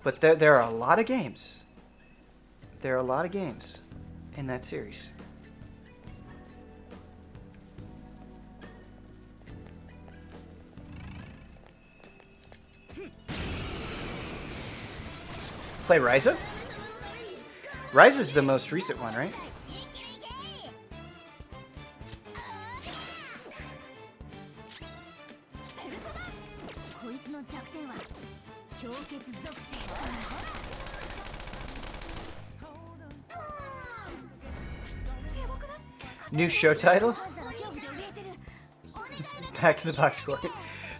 But there are a lot of games. There are a lot of games in that series. Play Ryza? Ryza's the most recent one, right? New show title? Back to the box score.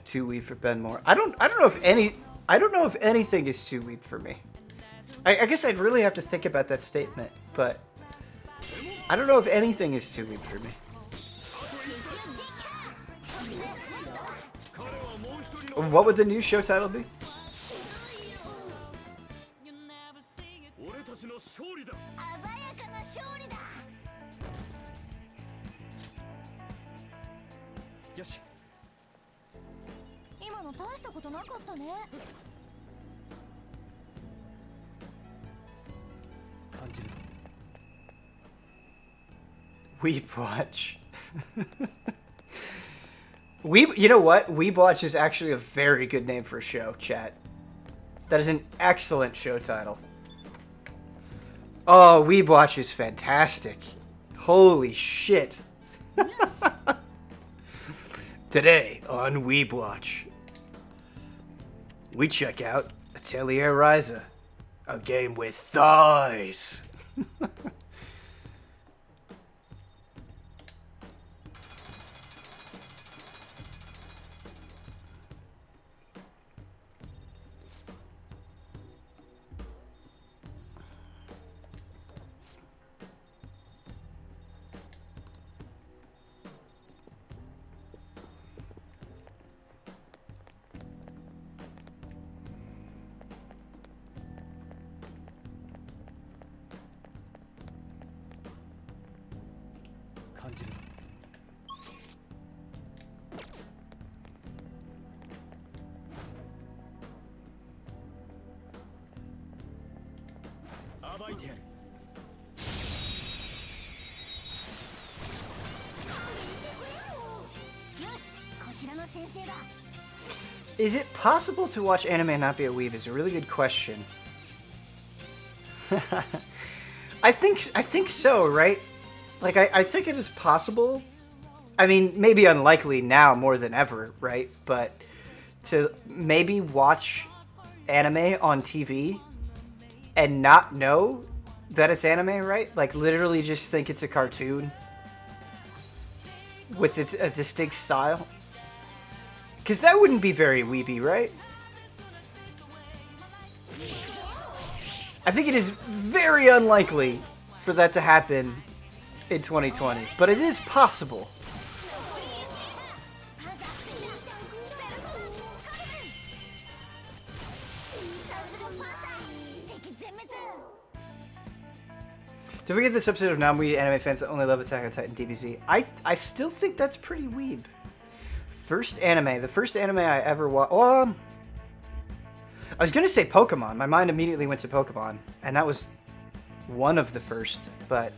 Too weeb for Ben Moore. I don't know if anything is too weeb for me. I guess I'd really have to think about that statement, but I don't know if anything is too weeb for me. What would the new show title be? Weeb Watch. You know what? Weeb Watch is actually a very good name for a show, chat. That is an excellent show title. Oh, Weeb Watch is fantastic. Holy shit. Today on Weeb Watch, we check out Atelier Ryza, a game with thighs. Is it possible to watch anime and not be a weeb? Is a really good question. I think so, right? Like I think it is possible. I mean, maybe unlikely now more than ever, right? But to maybe watch anime on TV and not know that it's anime, right? Like literally just think it's a cartoon with a distinct style. Because that wouldn't be very weeby, right? I think it is very unlikely for that to happen in 2020, but it is possible. Don't forget this episode of non-weeb anime fans that only love Attack on Titan DBZ. I still think that's pretty weeb. The first anime I ever watched. Well, I was gonna say Pokemon. My mind immediately went to Pokemon, and that was one of the first. But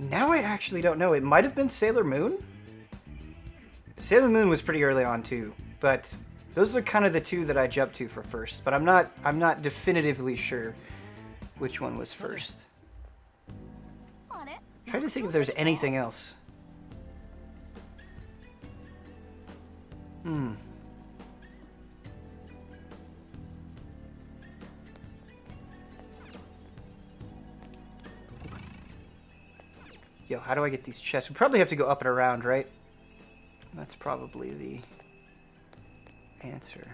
now I actually don't know. It might have been Sailor Moon. Sailor Moon was pretty early on too, but those are kind of the two that I jumped to for first. But I'm not definitively sure which one was first. I'm trying to think if there's anything else. Yo, how do I get these chests? We probably have to go up and around, right? That's probably the answer.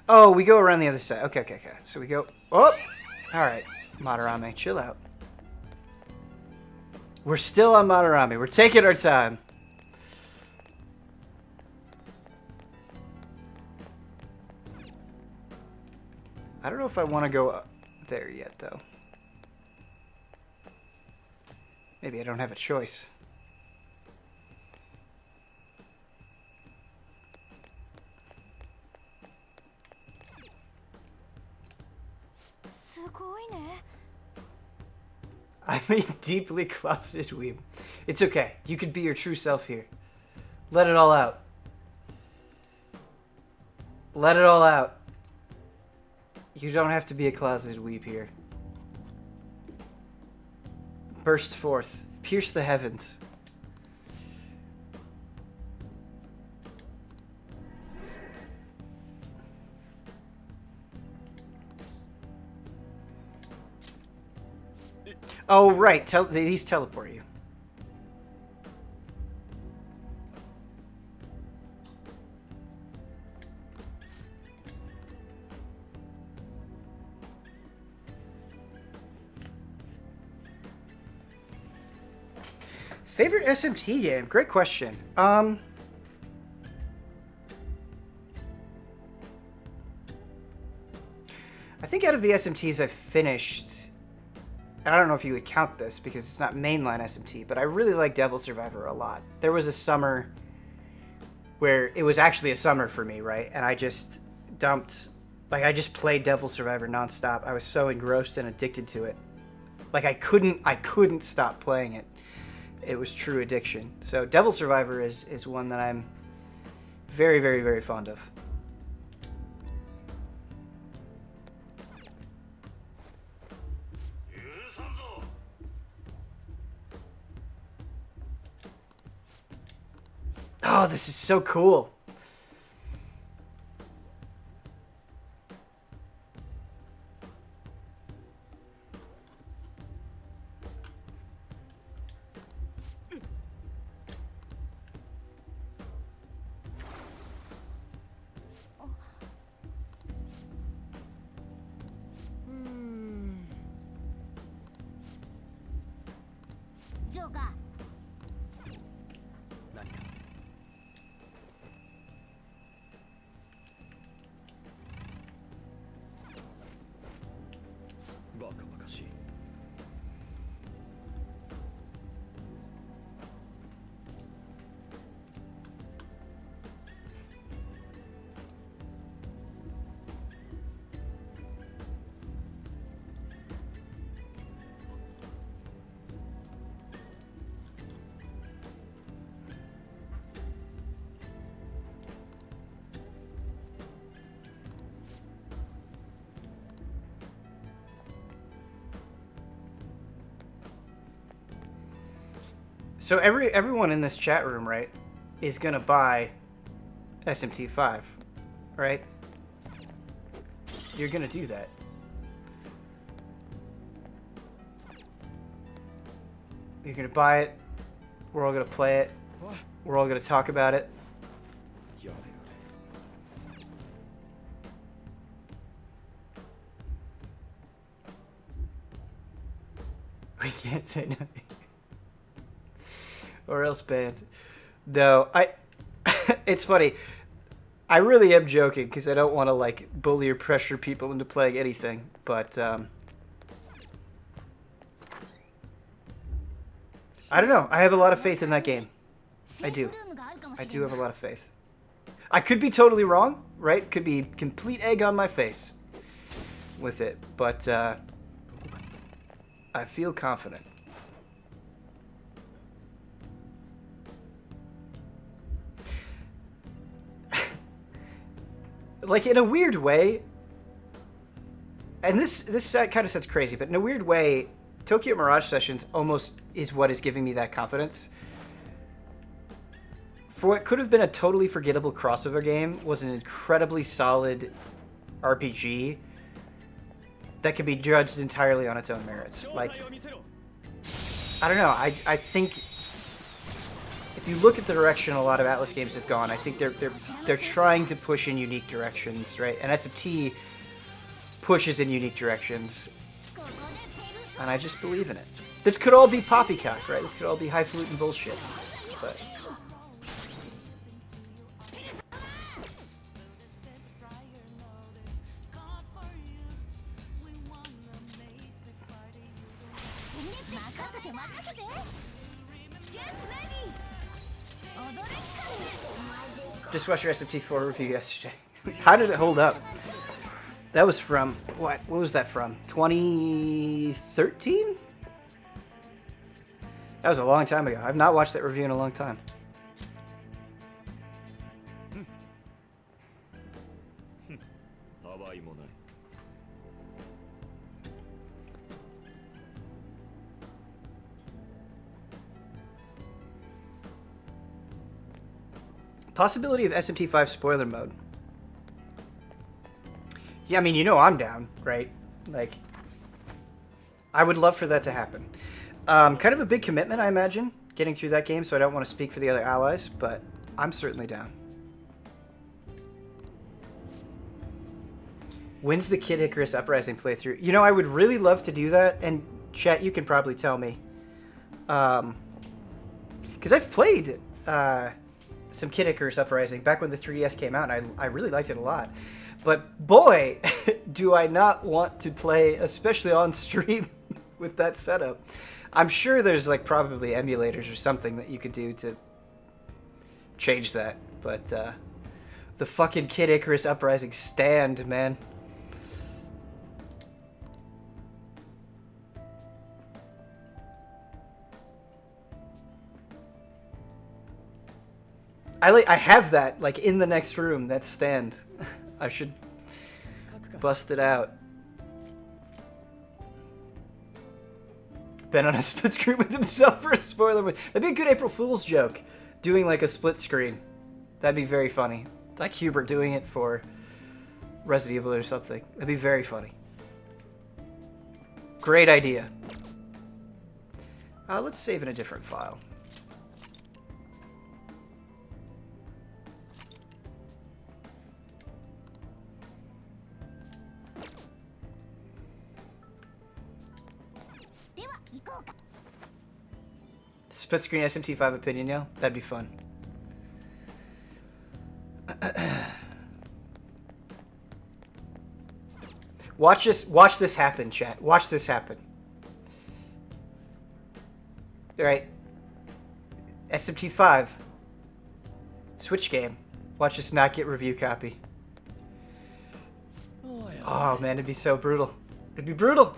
Oh, we go around the other side. Okay. So we go... Oh! Alright. Madarame, chill out. We're still on Madarame. We're taking our time. I don't know if I want to go there yet, though. Maybe I don't have a choice. I'm a deeply closeted weeb. It's okay. You could be your true self here. Let it all out. Let it all out. You don't have to be a closeted weeb here. Burst forth. Pierce the heavens. Oh, right. These teleport you. Favorite SMT game? Great question. I think out of the SMTs I've finished, and I don't know if you would count this because it's not mainline SMT, but I really like Devil Survivor a lot. There was a summer where it was actually a summer for me, right? And I just I just played Devil Survivor nonstop. I was so engrossed and addicted to it. Like I couldn't stop playing it. It was true addiction. So Devil Survivor is one that I'm very, very, very fond of. Oh, this is so cool. So everyone in this chat room, right, is gonna buy SMT5, right? You're gonna do that. You're gonna buy it. We're all gonna play it. We're all gonna talk about it. We can't say nothing. Or else banned. No, it's funny. I really am joking because I don't want to like bully or pressure people into playing anything, but I don't know. I have a lot of faith in that game. I do. I do have a lot of faith. I could be totally wrong, right? Could be complete egg on my face with it, but I feel confident. Like, in a weird way, and this kind of sounds crazy, but in a weird way, Tokyo Mirage Sessions almost is what is giving me that confidence. For what could have been a totally forgettable crossover game, was an incredibly solid RPG that could be judged entirely on its own merits. Like, I don't know, I think if you look at the direction a lot of Atlas games have gone, I think they're trying to push in unique directions, right? And SMT pushes in unique directions. And I just believe in it. This could all be poppycock, right? This could all be highfalutin bullshit. But just watched your SMT4 review yesterday. How did it hold up? That was from, what was that from? 2013? That was a long time ago. I've not watched that review in a long time. Possibility of SMT5 spoiler mode. Yeah, I mean, you know I'm down, right? Like, I would love for that to happen. Kind of a big commitment, I imagine, getting through that game, so I don't want to speak for the other allies, but I'm certainly down. When's the Kid Icarus Uprising playthrough? You know, I would really love to do that, and chat, you can probably tell me. Because I've played some Kid Icarus Uprising back when the 3DS came out, and I really liked it a lot. But boy, do I not want to play, especially on stream, with that setup. I'm sure there's like probably emulators or something that you could do to change that. But the fucking Kid Icarus Uprising stand, man. I have that like in the next room, that stand. I should bust it out. Been on a split screen with himself for a spoiler. That'd be a good April Fool's joke. Doing like a split screen. That'd be very funny. Like Hubert doing it for Resident Evil or something. That'd be very funny. Great idea. Let's save in a different file. Split screen SMT5 opinion, yo? That'd be fun. Watch this happen, chat. Watch this happen. Alright. SMT5. Switch game. Watch this not get review copy. Oh man, it'd be so brutal. It'd be brutal.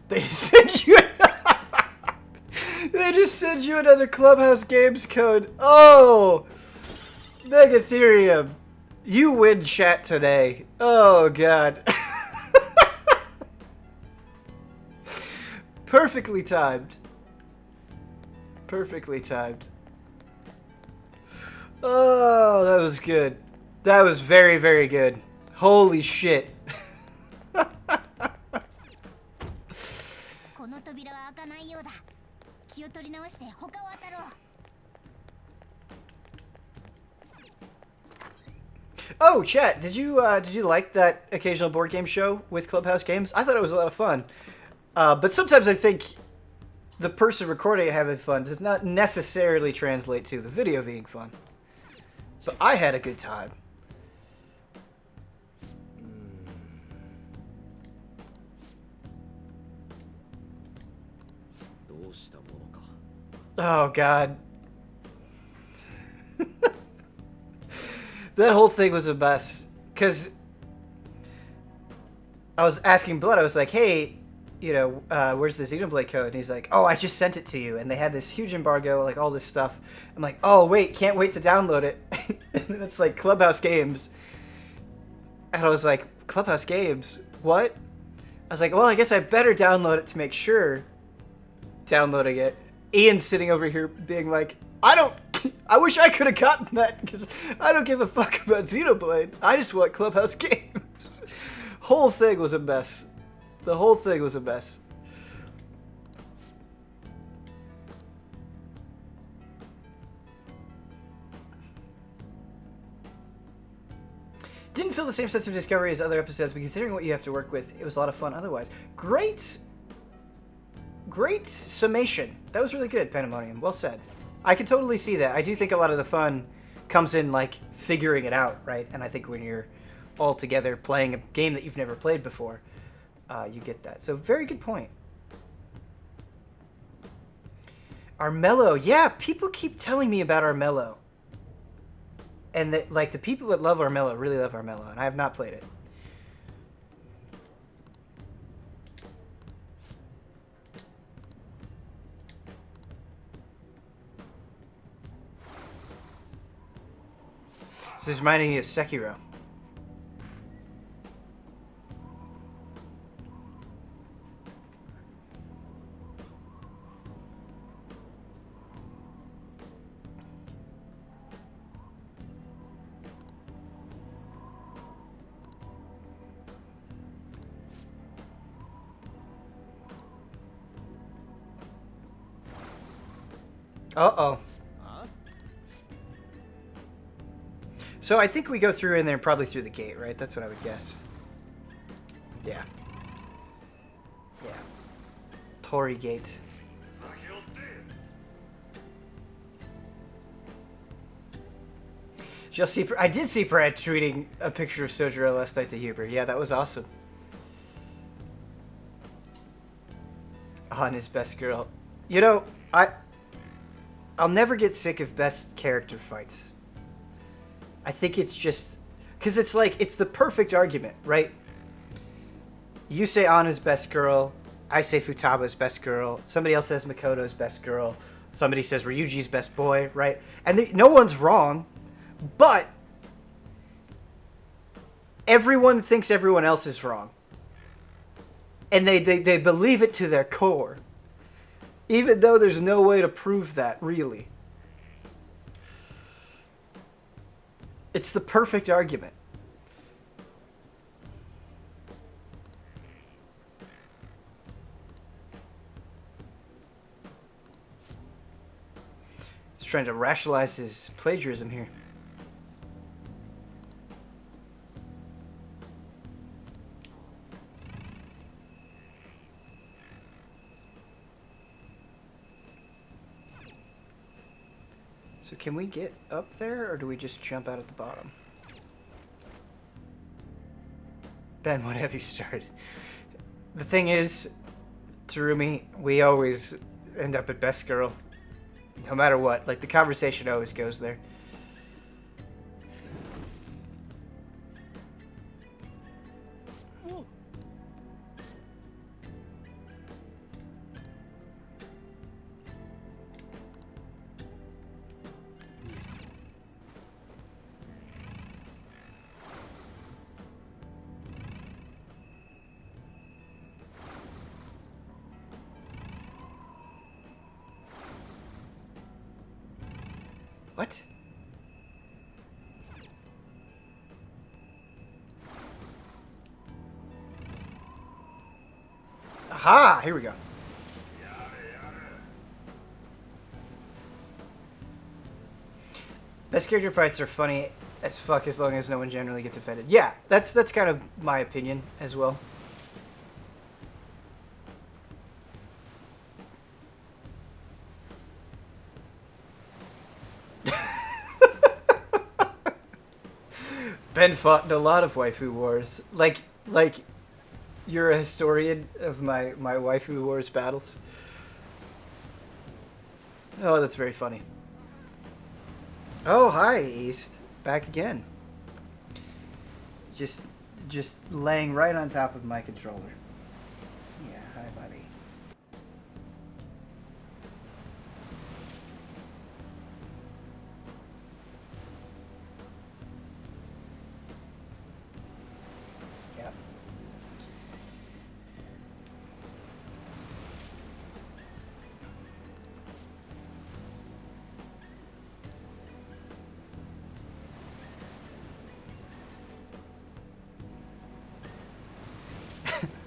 They just sent you. They just sent you another Clubhouse Games code. Oh, Megatherium, you win chat today. Oh god. Perfectly timed. Perfectly timed. Oh, that was good. That was very, very good. Holy shit. Oh, chat, did you like that occasional board game show with Clubhouse Games? I thought it was a lot of fun. But sometimes I think the person recording it having fun does not necessarily translate to the video being fun. So I had a good time. Oh god. That whole thing was a mess. Because I was asking Blood, I was like, hey, you know, where's the Xenoblade code? And he's like, oh, I just sent it to you. And they had this huge embargo, like all this stuff. I'm like, oh, wait, can't wait to download it. And then it's like Clubhouse Games. And I was like, Clubhouse Games? What? I was like, well, I guess I better download it to make sure. Downloading it. Ian's sitting over here being like, I don't I wish I could have gotten that, because I don't give a fuck about Xenoblade. I just want Clubhouse games. Whole thing was a mess. The whole thing was a mess. Didn't feel the same sense of discovery as other episodes, but considering what you have to work with, it was a lot of fun otherwise. Great summation. That was really good, Pandemonium. Well said. I can totally see that. I do think a lot of the fun comes in, like, figuring it out, right? And I think when you're all together playing a game that you've never played before, you get that. So, very good point. Armello. Yeah, people keep telling me about Armello. And, that, like, the people that love Armello really love Armello, and I have not played it. This is reminding me of Sekiro. Uh-oh. So I think we go through in there probably through the gate, right? That's what I would guess. Yeah. Yeah. Torii Gate. Just see, I did see Brad tweeting a picture of Sojiro last night to Huber. Yeah, that was awesome. On his best girl. You know, I'll never get sick of best character fights. I think it's just... Because it's like, it's the perfect argument, right? You say Anna's best girl. I say Futaba's best girl. Somebody else says Makoto's best girl. Somebody says Ryuji's best boy, right? And no one's wrong, but everyone thinks everyone else is wrong. And they believe it to their core. Even though there's no way to prove that, really. It's the perfect argument. He's trying to rationalize his plagiarism here. So can we get up there, or do we just jump out at the bottom? Ben, what have you started? The thing is, Terumi, we always end up at best girl. No matter what. Like, the conversation always goes there. What? Aha! Here we go. Best character fights are funny as fuck as long as no one generally gets offended. Yeah, that's kind of my opinion as well. Ben fought in a lot of waifu wars. Like you're a historian of my waifu wars battles. Oh, that's very funny. Oh, hi, East. Back again. Just laying right on top of my controller. Yeah, hi, buddy. Yep.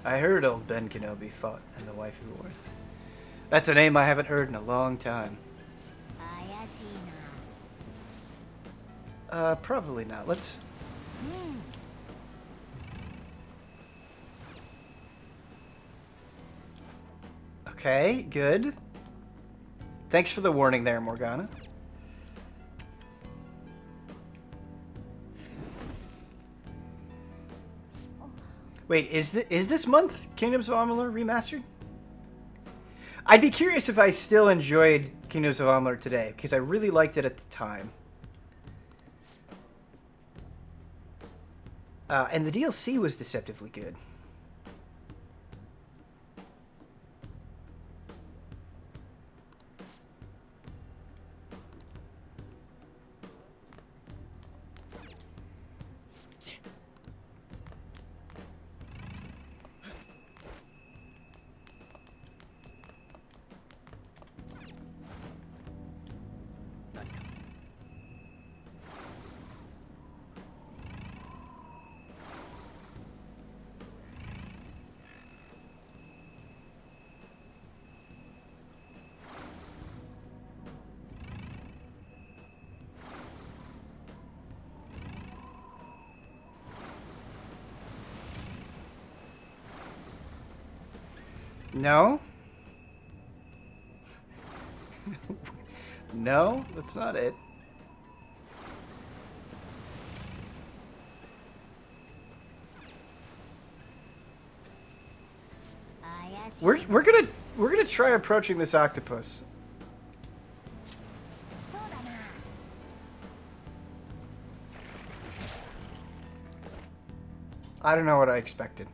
I heard old Ben Kenobi fought in the Waifu Wars. That's a name I haven't heard in a long time. Probably not. Let's... Okay, good. Thanks for the warning there, Morgana. Wait, is this month Kingdoms of Amalur Remastered? I'd be curious if I still enjoyed Kingdoms of Amalur today, because I really liked it at the time. And the DLC was deceptively good. No? No, that's not it. We're gonna try approaching this octopus. I don't know what I expected.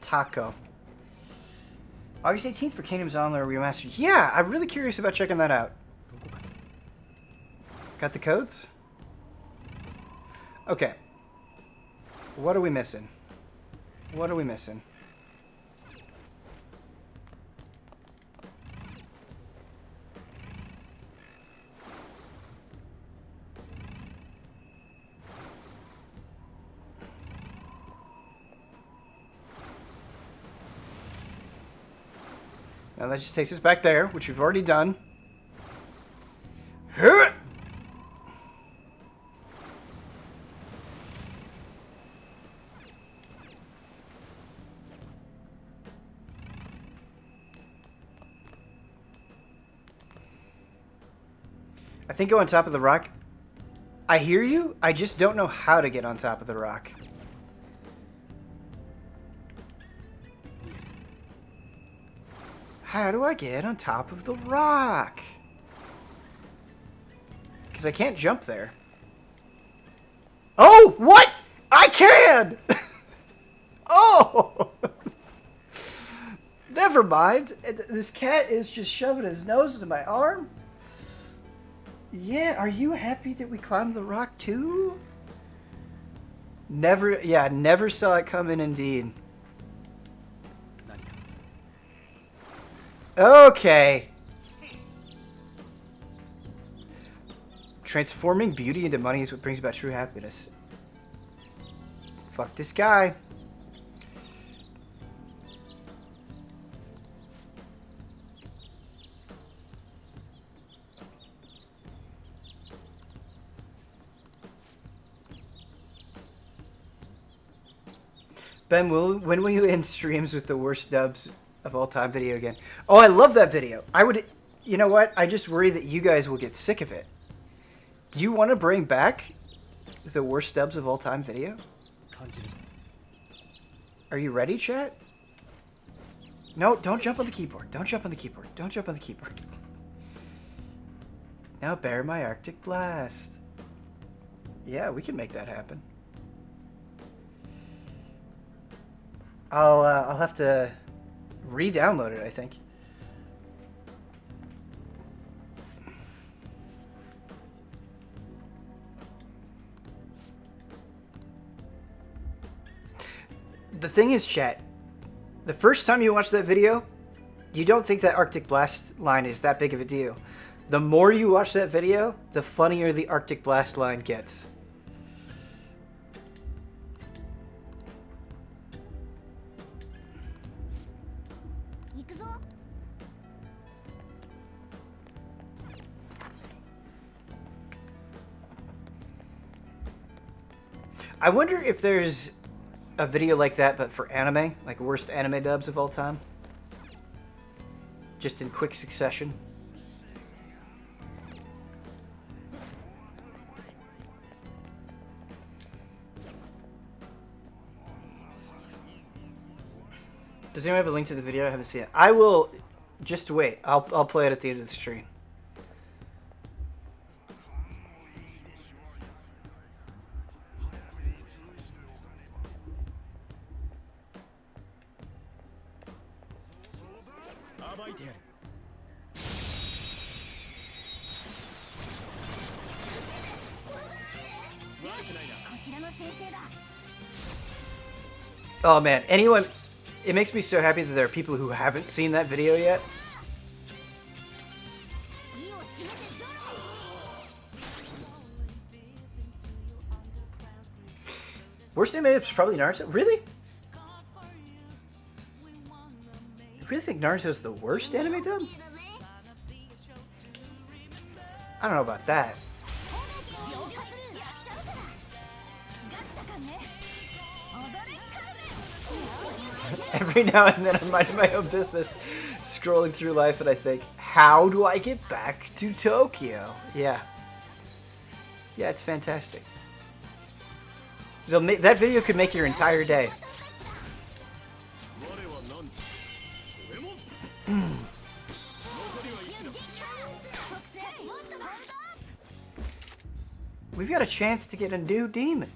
Taco. August 18th for Kingdoms of Amalur Remastered. Yeah, I'm really curious about checking that out. Got the codes? Okay. What are we missing? What are we missing? Now that just takes us back there, which we've already done. I think go on top of the rock. I hear you. I just don't know how to get on top of the rock. How do I get on top of the rock? Because I can't jump there. Oh, what? I can! Oh! Never mind. This cat is just shoving his nose into my arm. Yeah, are you happy that we climbed the rock too? Never saw it coming indeed. Okay. Transforming beauty into money is what brings about true happiness. Fuck this guy. Ben, when will you end streams with the worst dubs of all time video again? Oh, I love that video. I would, you know what? I just worry that you guys will get sick of it. Do you want to bring back the worst dubs of all time video? Are you ready, chat? No, don't jump on the keyboard. Don't jump on the keyboard. Don't jump on the keyboard. Now bear my Arctic Blast. Yeah, we can make that happen. I'll have to re-download it, I think. The thing is, chat, The first time you watch that video, you don't think that Arctic Blast line is that big of a deal. The more you watch that video, the funnier the Arctic Blast line gets. I wonder if there's a video like that, but for anime, like worst anime dubs of all time. Just in quick succession. Does anyone have a link to the video? I haven't seen it. I will just wait. I'll play it at the end of the stream. Oh man, anyone, it makes me so happy that there are people who haven't seen that video yet. Worst anime is probably Naruto. Really? You really think Naruto's the worst anime dub? I don't know about that. Every now and then I'm minding my own business, scrolling through life, and I think, how do I get back to Tokyo? Yeah. Yeah, it's fantastic. That video could make your entire day. We've got a chance to get a new demon.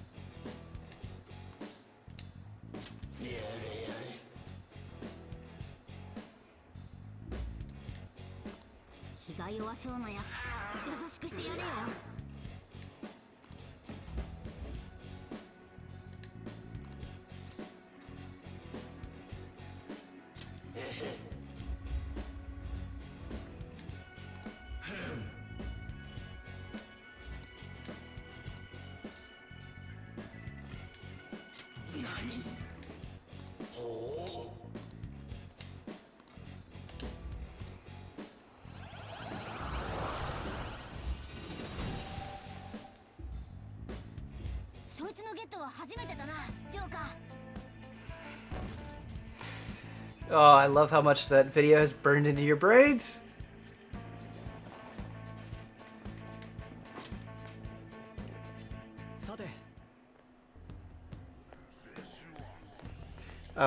Oh, I love how much that video has burned into your brains.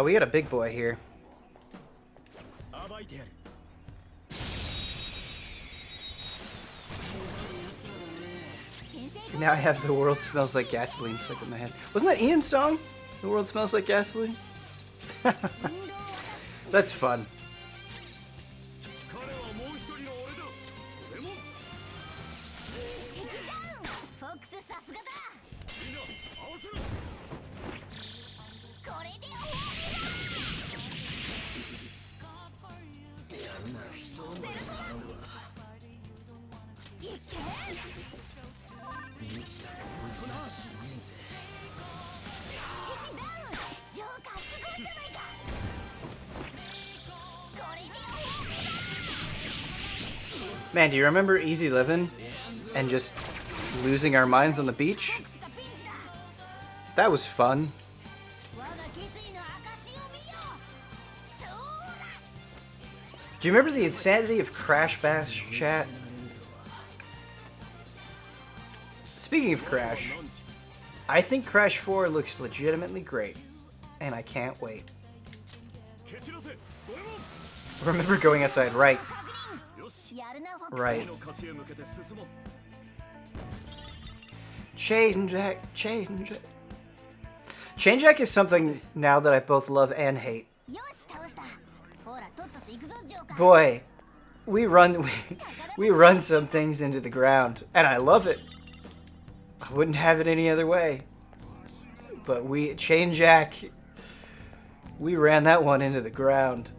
We got a big boy here. Now I have The World Smells Like Gasoline stuck in my head. Wasn't that Ian's song? The World Smells Like Gasoline? That's fun. Man, do you remember Easy Livin' and just losing our minds on the beach? That was fun. Do you remember the insanity of Crash Bash chat? Speaking of Crash, I think Crash 4 looks legitimately great, and I can't wait. Remember going outside, right? Right. Chain Jack. Chain Jack is something now that I both love and hate. Boy, we run some things into the ground, and I love it. I wouldn't have it any other way. But Chain Jack, We ran that one into the ground.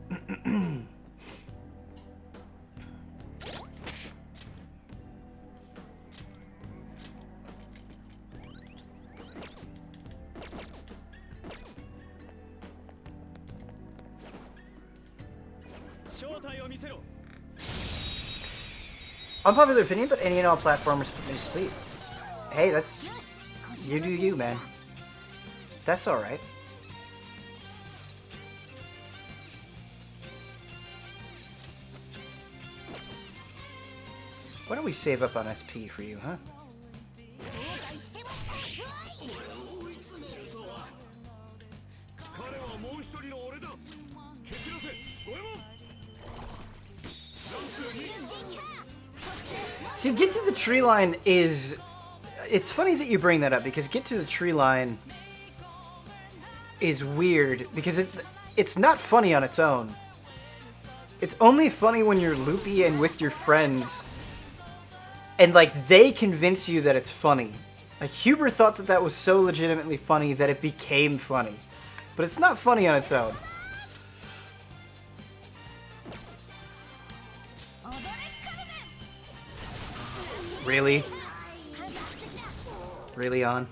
Unpopular opinion, but any and all platformers put me to sleep. Hey, that's... You do you, man. That's alright. Why don't we save up on SP for you, huh? See, get to the tree line is... It's funny that you bring that up, because get to the tree line is weird, because it's not funny on its own. It's only funny when you're loopy and with your friends, and, like, they convince you that it's funny. Like, Huber thought that that was so legitimately funny that it became funny. But it's not funny on its own. Really? Really on?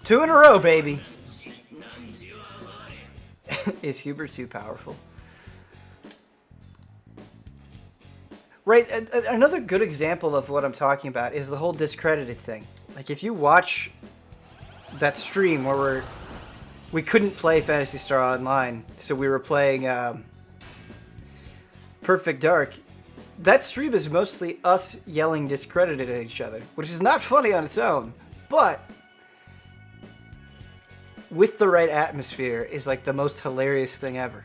Two in a row, baby. Is Huber too powerful? Right, another good example of what I'm talking about is the whole discredited thing. Like, if you watch that stream where we couldn't play Phantasy Star Online, so we were playing Perfect Dark, that stream is mostly us yelling discredited at each other, which is not funny on its own, but with the right atmosphere is like the most hilarious thing ever.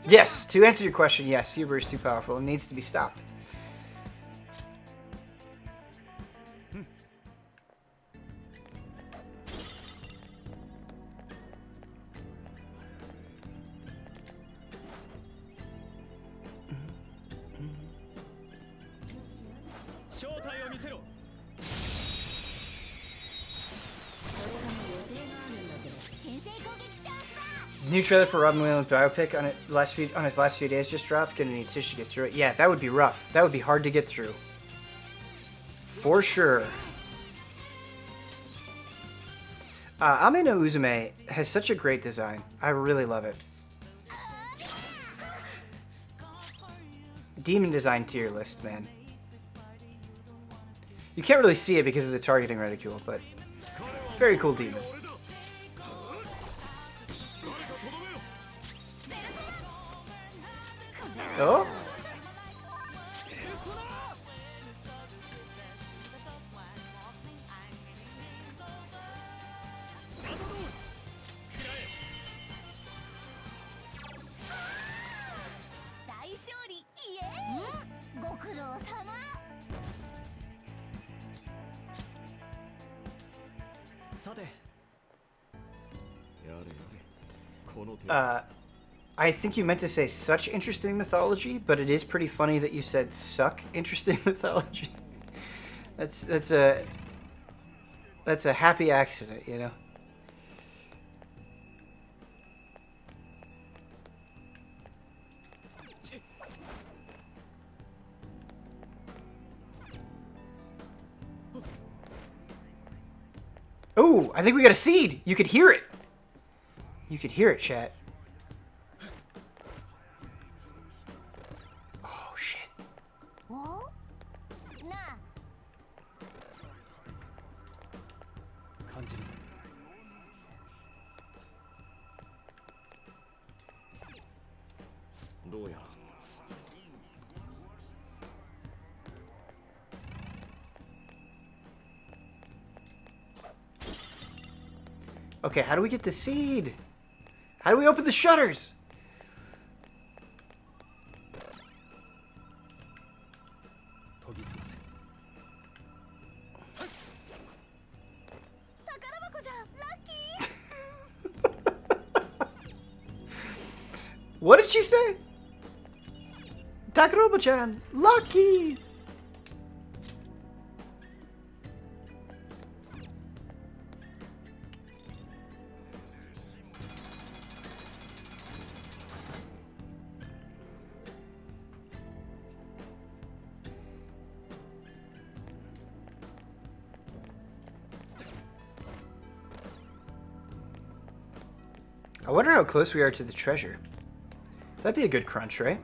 Yes, to answer your question, yes, Huber is too powerful and needs to be stopped. New trailer for Robin Williams biopic on his last few days just dropped. Gonna need tissue to get through it. Yeah, that would be rough. That would be hard to get through. For sure. Ame no Uzume has such a great design. I really love it. Demon design tier list, man. You can't really see it because of the targeting reticule, but very cool demon. Oh? I think you meant to say such interesting mythology, but it is pretty funny that you said suck interesting mythology. That's a happy accident, you know. Oh, I think we got a seed. You could hear it. You could hear it, chat. Okay, how do we get the seed? How do we open the shutters? What did she say? Takarobo-chan, lucky! I wonder how close we are to the treasure. That'd be a good crunch, right?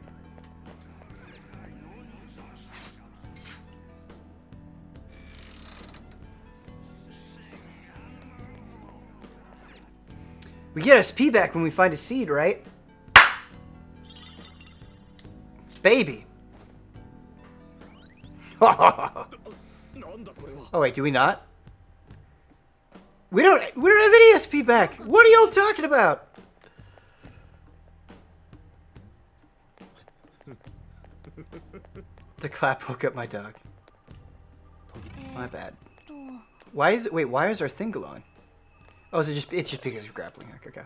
We get SP back when we find a seed, right? Baby. Oh wait, do we not? We don't have any SP back. What are y'all talking about? The clap woke up my dog. My bad. Why is it? Wait, why is our thing glowing? Oh, is it just? It's just because you're grappling. Okay.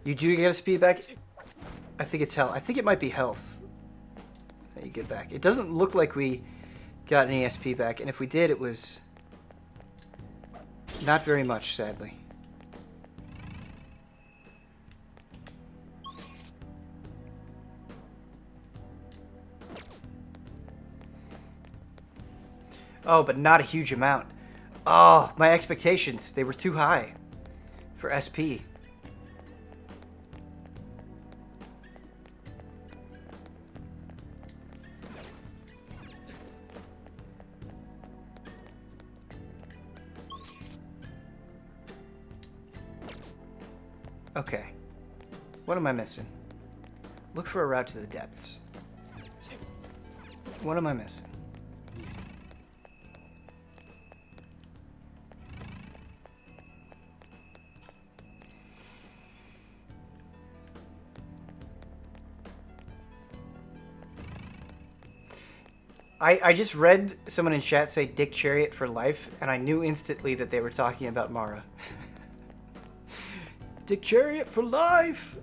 You do get a speed back. I think it's health. I think it might be health that you get back. It doesn't look like we got any SP back, and if we did, it was not very much, sadly. Oh, but not a huge amount. Oh, my expectations, they were too high for SP. Okay. What am I missing? Look for a route to the depths. What am I missing? I just read someone in chat say Dick Chariot for life, and I knew instantly that they were talking about Mara. Dick Chariot for life!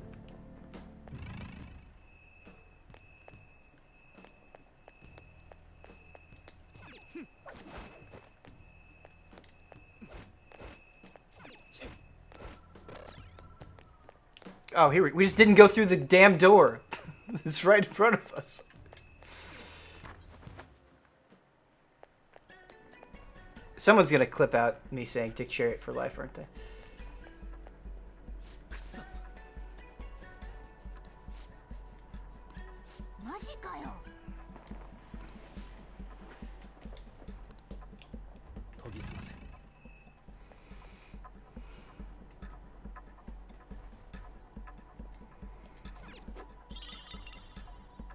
Oh, here we just didn't go through the damn door. It's right in front of us. Someone's gonna clip out me saying Dick Chariot for life, aren't they?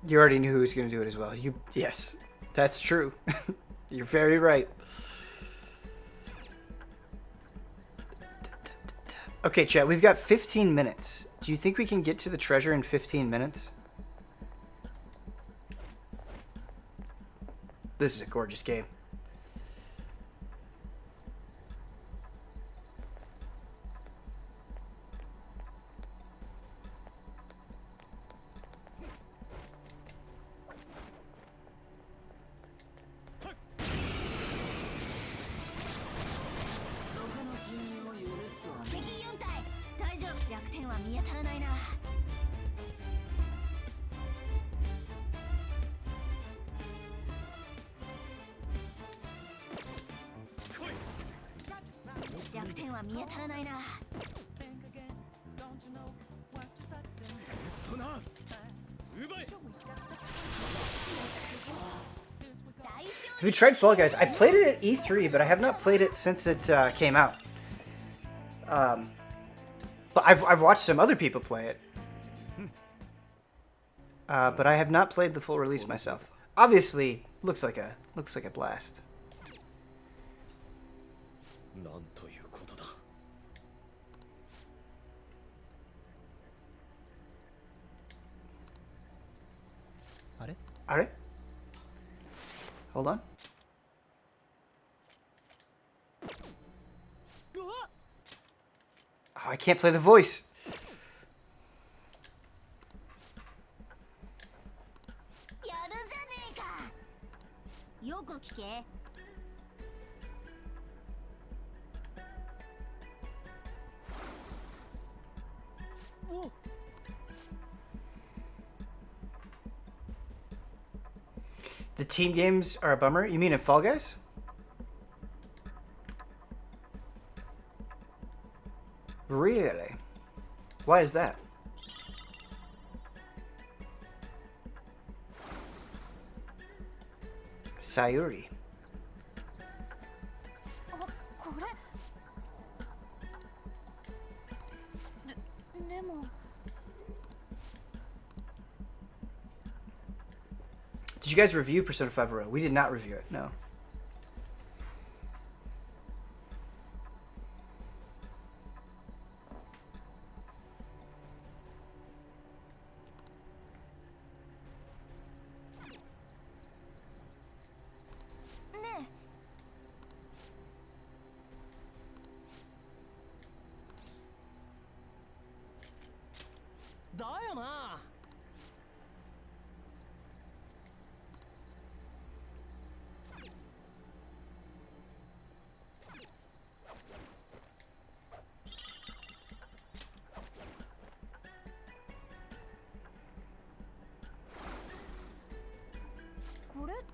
You already knew who was going to do it as well. Yes, that's true. You're very right. Okay, chat, we've got 15 minutes. Do you think we can get to the treasure in 15 minutes? This is a gorgeous game. Have you tried Fall Guys? I played it at E3, but I have not played it since it came out. But I've watched some other people play it. But I have not played the full release myself. Obviously, looks like a blast. なんということだ。あれ？ Alright. Hold on. Oh, I can't play the voice. やるじゃねえか。よく聞け。The team games are a bummer. You mean in Fall Guys? Really? Why is that? Sayuri. あ、これ。でも。 Did you guys review Persona 5 Royal? We did not review it, no. Ne. だよな。これって。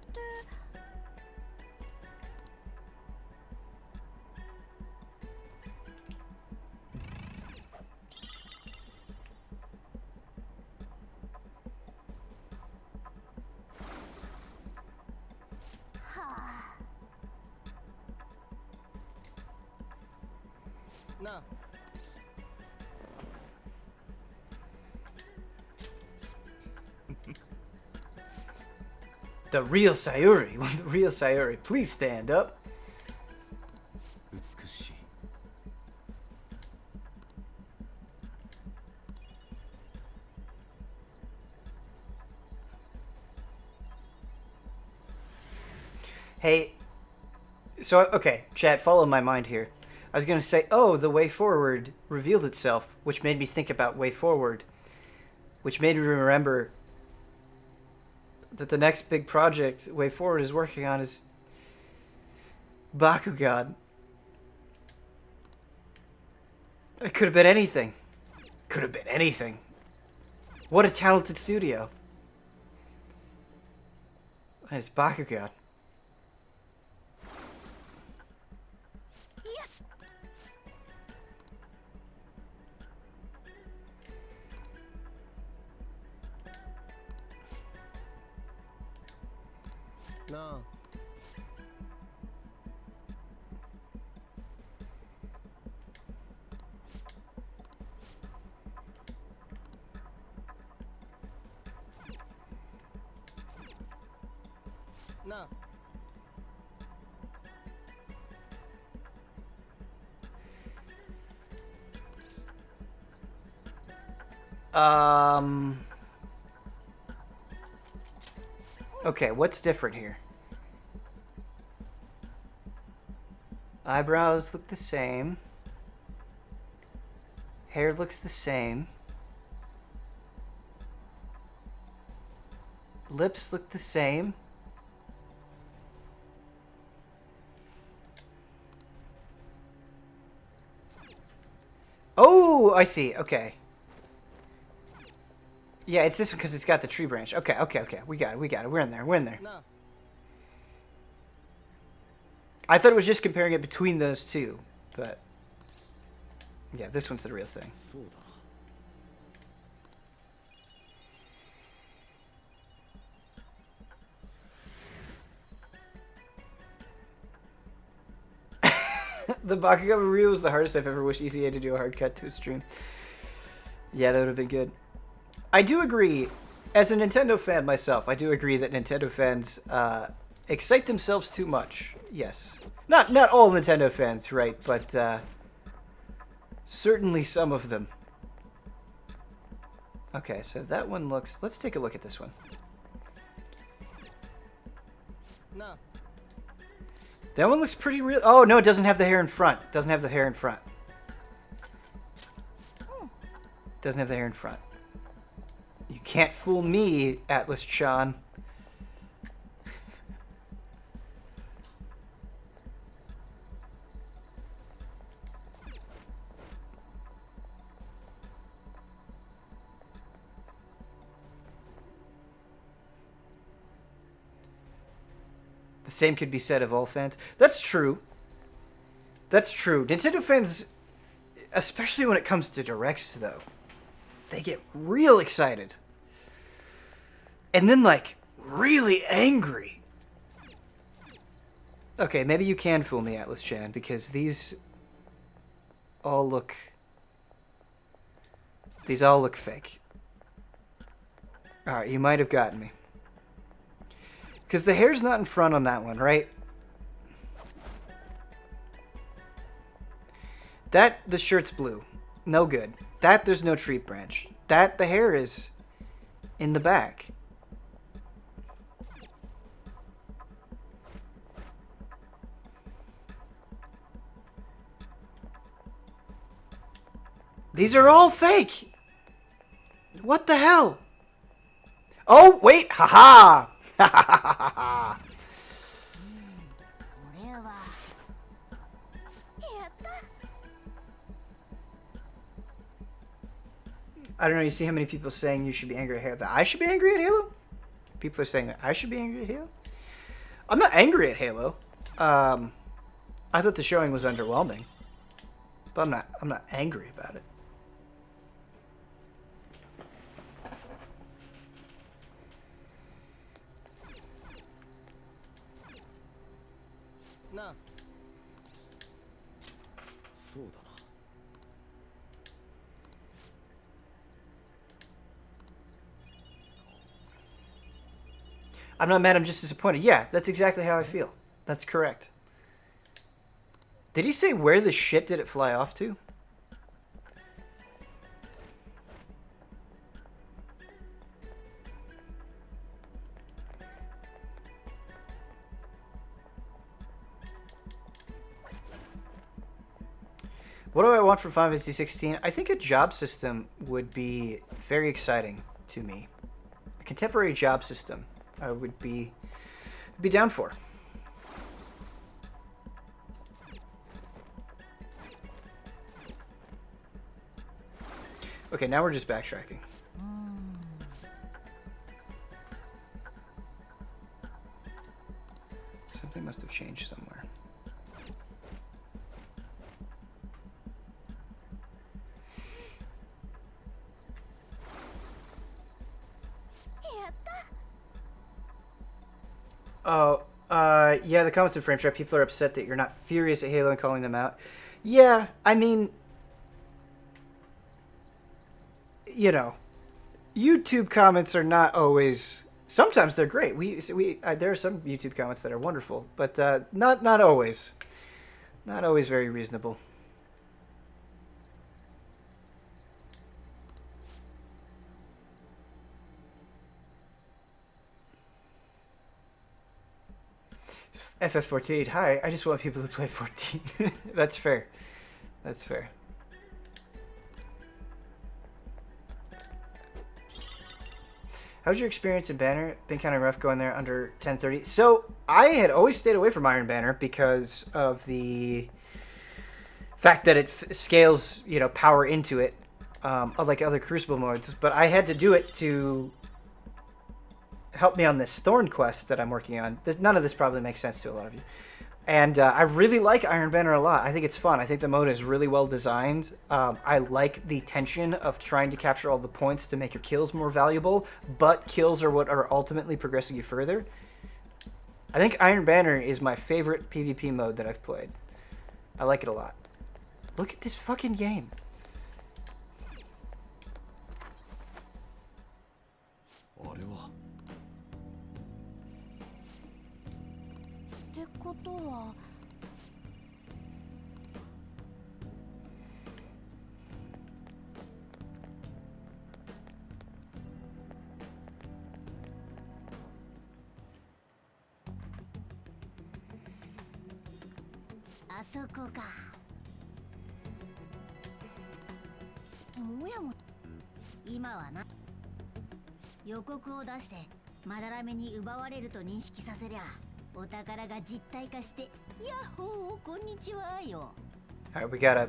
なあ。 The real Sayuri. The real Sayuri. Please stand up. 美しい。 Hey, so, okay, chat, follow my mind here. I was going to say, oh, the Way Forward revealed itself, which made me think about Way Forward, which made me remember that the next big project Way Forward is working on is Bakugan. It could have been anything. Could have been anything. What a talented studio. And it's Bakugan. Yes. なあ。 なあ。 Okay, what's different here? Eyebrows look the same. Hair looks the same. Lips look the same. Oh, I see. Okay. Yeah, it's this one because it's got the tree branch. Okay, okay, okay. We got it. We got it. We're in there. We're in there. なあ。 I thought it was just comparing it between those two, but yeah, this one's the real thing. そうだな。 The Bakugan reel was the hardest I've ever wished Easy had to do a hard cut to a stream. Yeah, that would have been good. I do agree, as a Nintendo fan myself, I do agree that Nintendo fans excite themselves too much. Yes. Not all Nintendo fans, right? But certainly some of them. Okay, so that one looks... Let's take a look at this one. No. That one looks pretty real. Oh, no, it doesn't have the hair in front. Doesn't have the hair in front. Doesn't have the hair in front. You can't fool me, Atlas-chan. The same could be said of all fans. That's true. That's true. Nintendo fans, especially when it comes to directs, though, they get real excited. And then, like, really angry. Okay, maybe you can fool me, Atlas-chan, because these all look... These all look fake. Alright, you might have gotten me. Because the hair's not in front on that one, right? That, the shirt's blue. No good. That, there's no tree branch. That, the hair is in the back. These are all fake! What the hell? Oh, wait! Haha! Ha ha ha ha ha! これはやった。 I don't know, you see how many people saying you should be angry at Halo? That I should be angry at Halo? People are saying that I should be angry at Halo? I'm not angry at Halo. I thought the showing was underwhelming. But I'm not angry about it. No. そうだな。 I'm not mad, I'm just disappointed. Yeah, that's exactly how I feel. That's correct. Did he say where the shit did it fly off to? What do I want for Final Fantasy 16? I think a job system would be very exciting to me. A contemporary job system I would be down for. Okay, now we're just backtracking. Something must have changed somewhere. Oh, yeah, the comments in Frame Trap, people are upset that you're not furious at Halo and calling them out. Yeah, I mean, you know, YouTube comments are not always... Sometimes they're great. There are some YouTube comments that are wonderful, but not always. Not always very reasonable. FF14, hi, I just want people to play 14. That's fair. That's fair. How's your experience in Banner? Been kind of rough going there under 1030. So I had always stayed away from Iron Banner because of the fact that it scales, you know, power into it, unlike other Crucible modes. But I had to do it to help me on this Thorn quest that I'm working on. None of this probably makes sense to a lot of you. And I really like Iron Banner a lot. I think it's fun. I think the mode is really well designed. I like the tension of trying to capture all the points to make your kills more valuable, but kills are what are ultimately progressing you further. I think Iron Banner is my favorite PvP mode that I've played. I like it a lot. Look at this fucking game. あれは。ってことはあそこか。もやも今はな、予告を出してまだらめに奪われると認識させりゃお宝が実体化してヤッホーこんにちはよ。 All right, we gotta.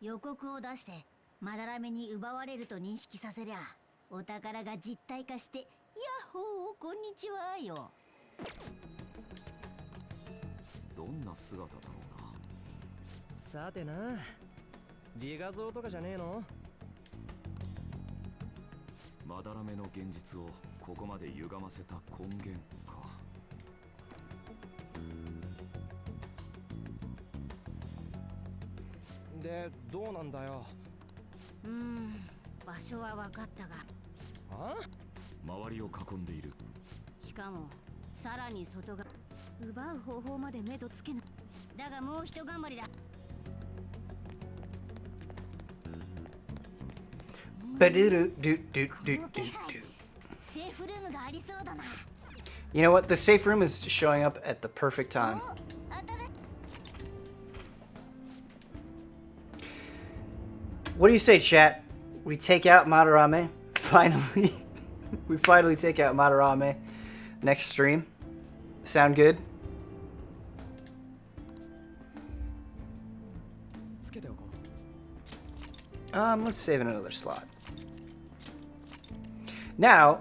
予告を出してまだらめに奪われると認識させりゃお宝が実体化してヤッホーこんにちはよ。どんな姿だろさてな、自画像とかじゃねえの？うな。まだらめの現実をここまで歪ませた根源か。で、どうなんだよ。場所は分かったが、あ？周りを囲んでいる。しかもさらに外が奪う方法まで目処つけない。だがもう一頑張りだ。 セーフルームがありそうだな。 You know what? The safe room is showing up at the perfect time. お、What do you say, chat? We take out Madarame? Finally. We finally take out Madarame. Next stream. Sound good? つけておこう。 Let's save in another slot. Now,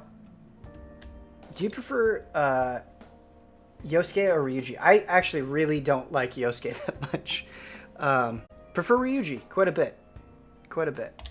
do you prefer Yosuke or Ryuji? I actually really don't like Yosuke that much. Prefer Ryuji quite a bit. Quite a bit.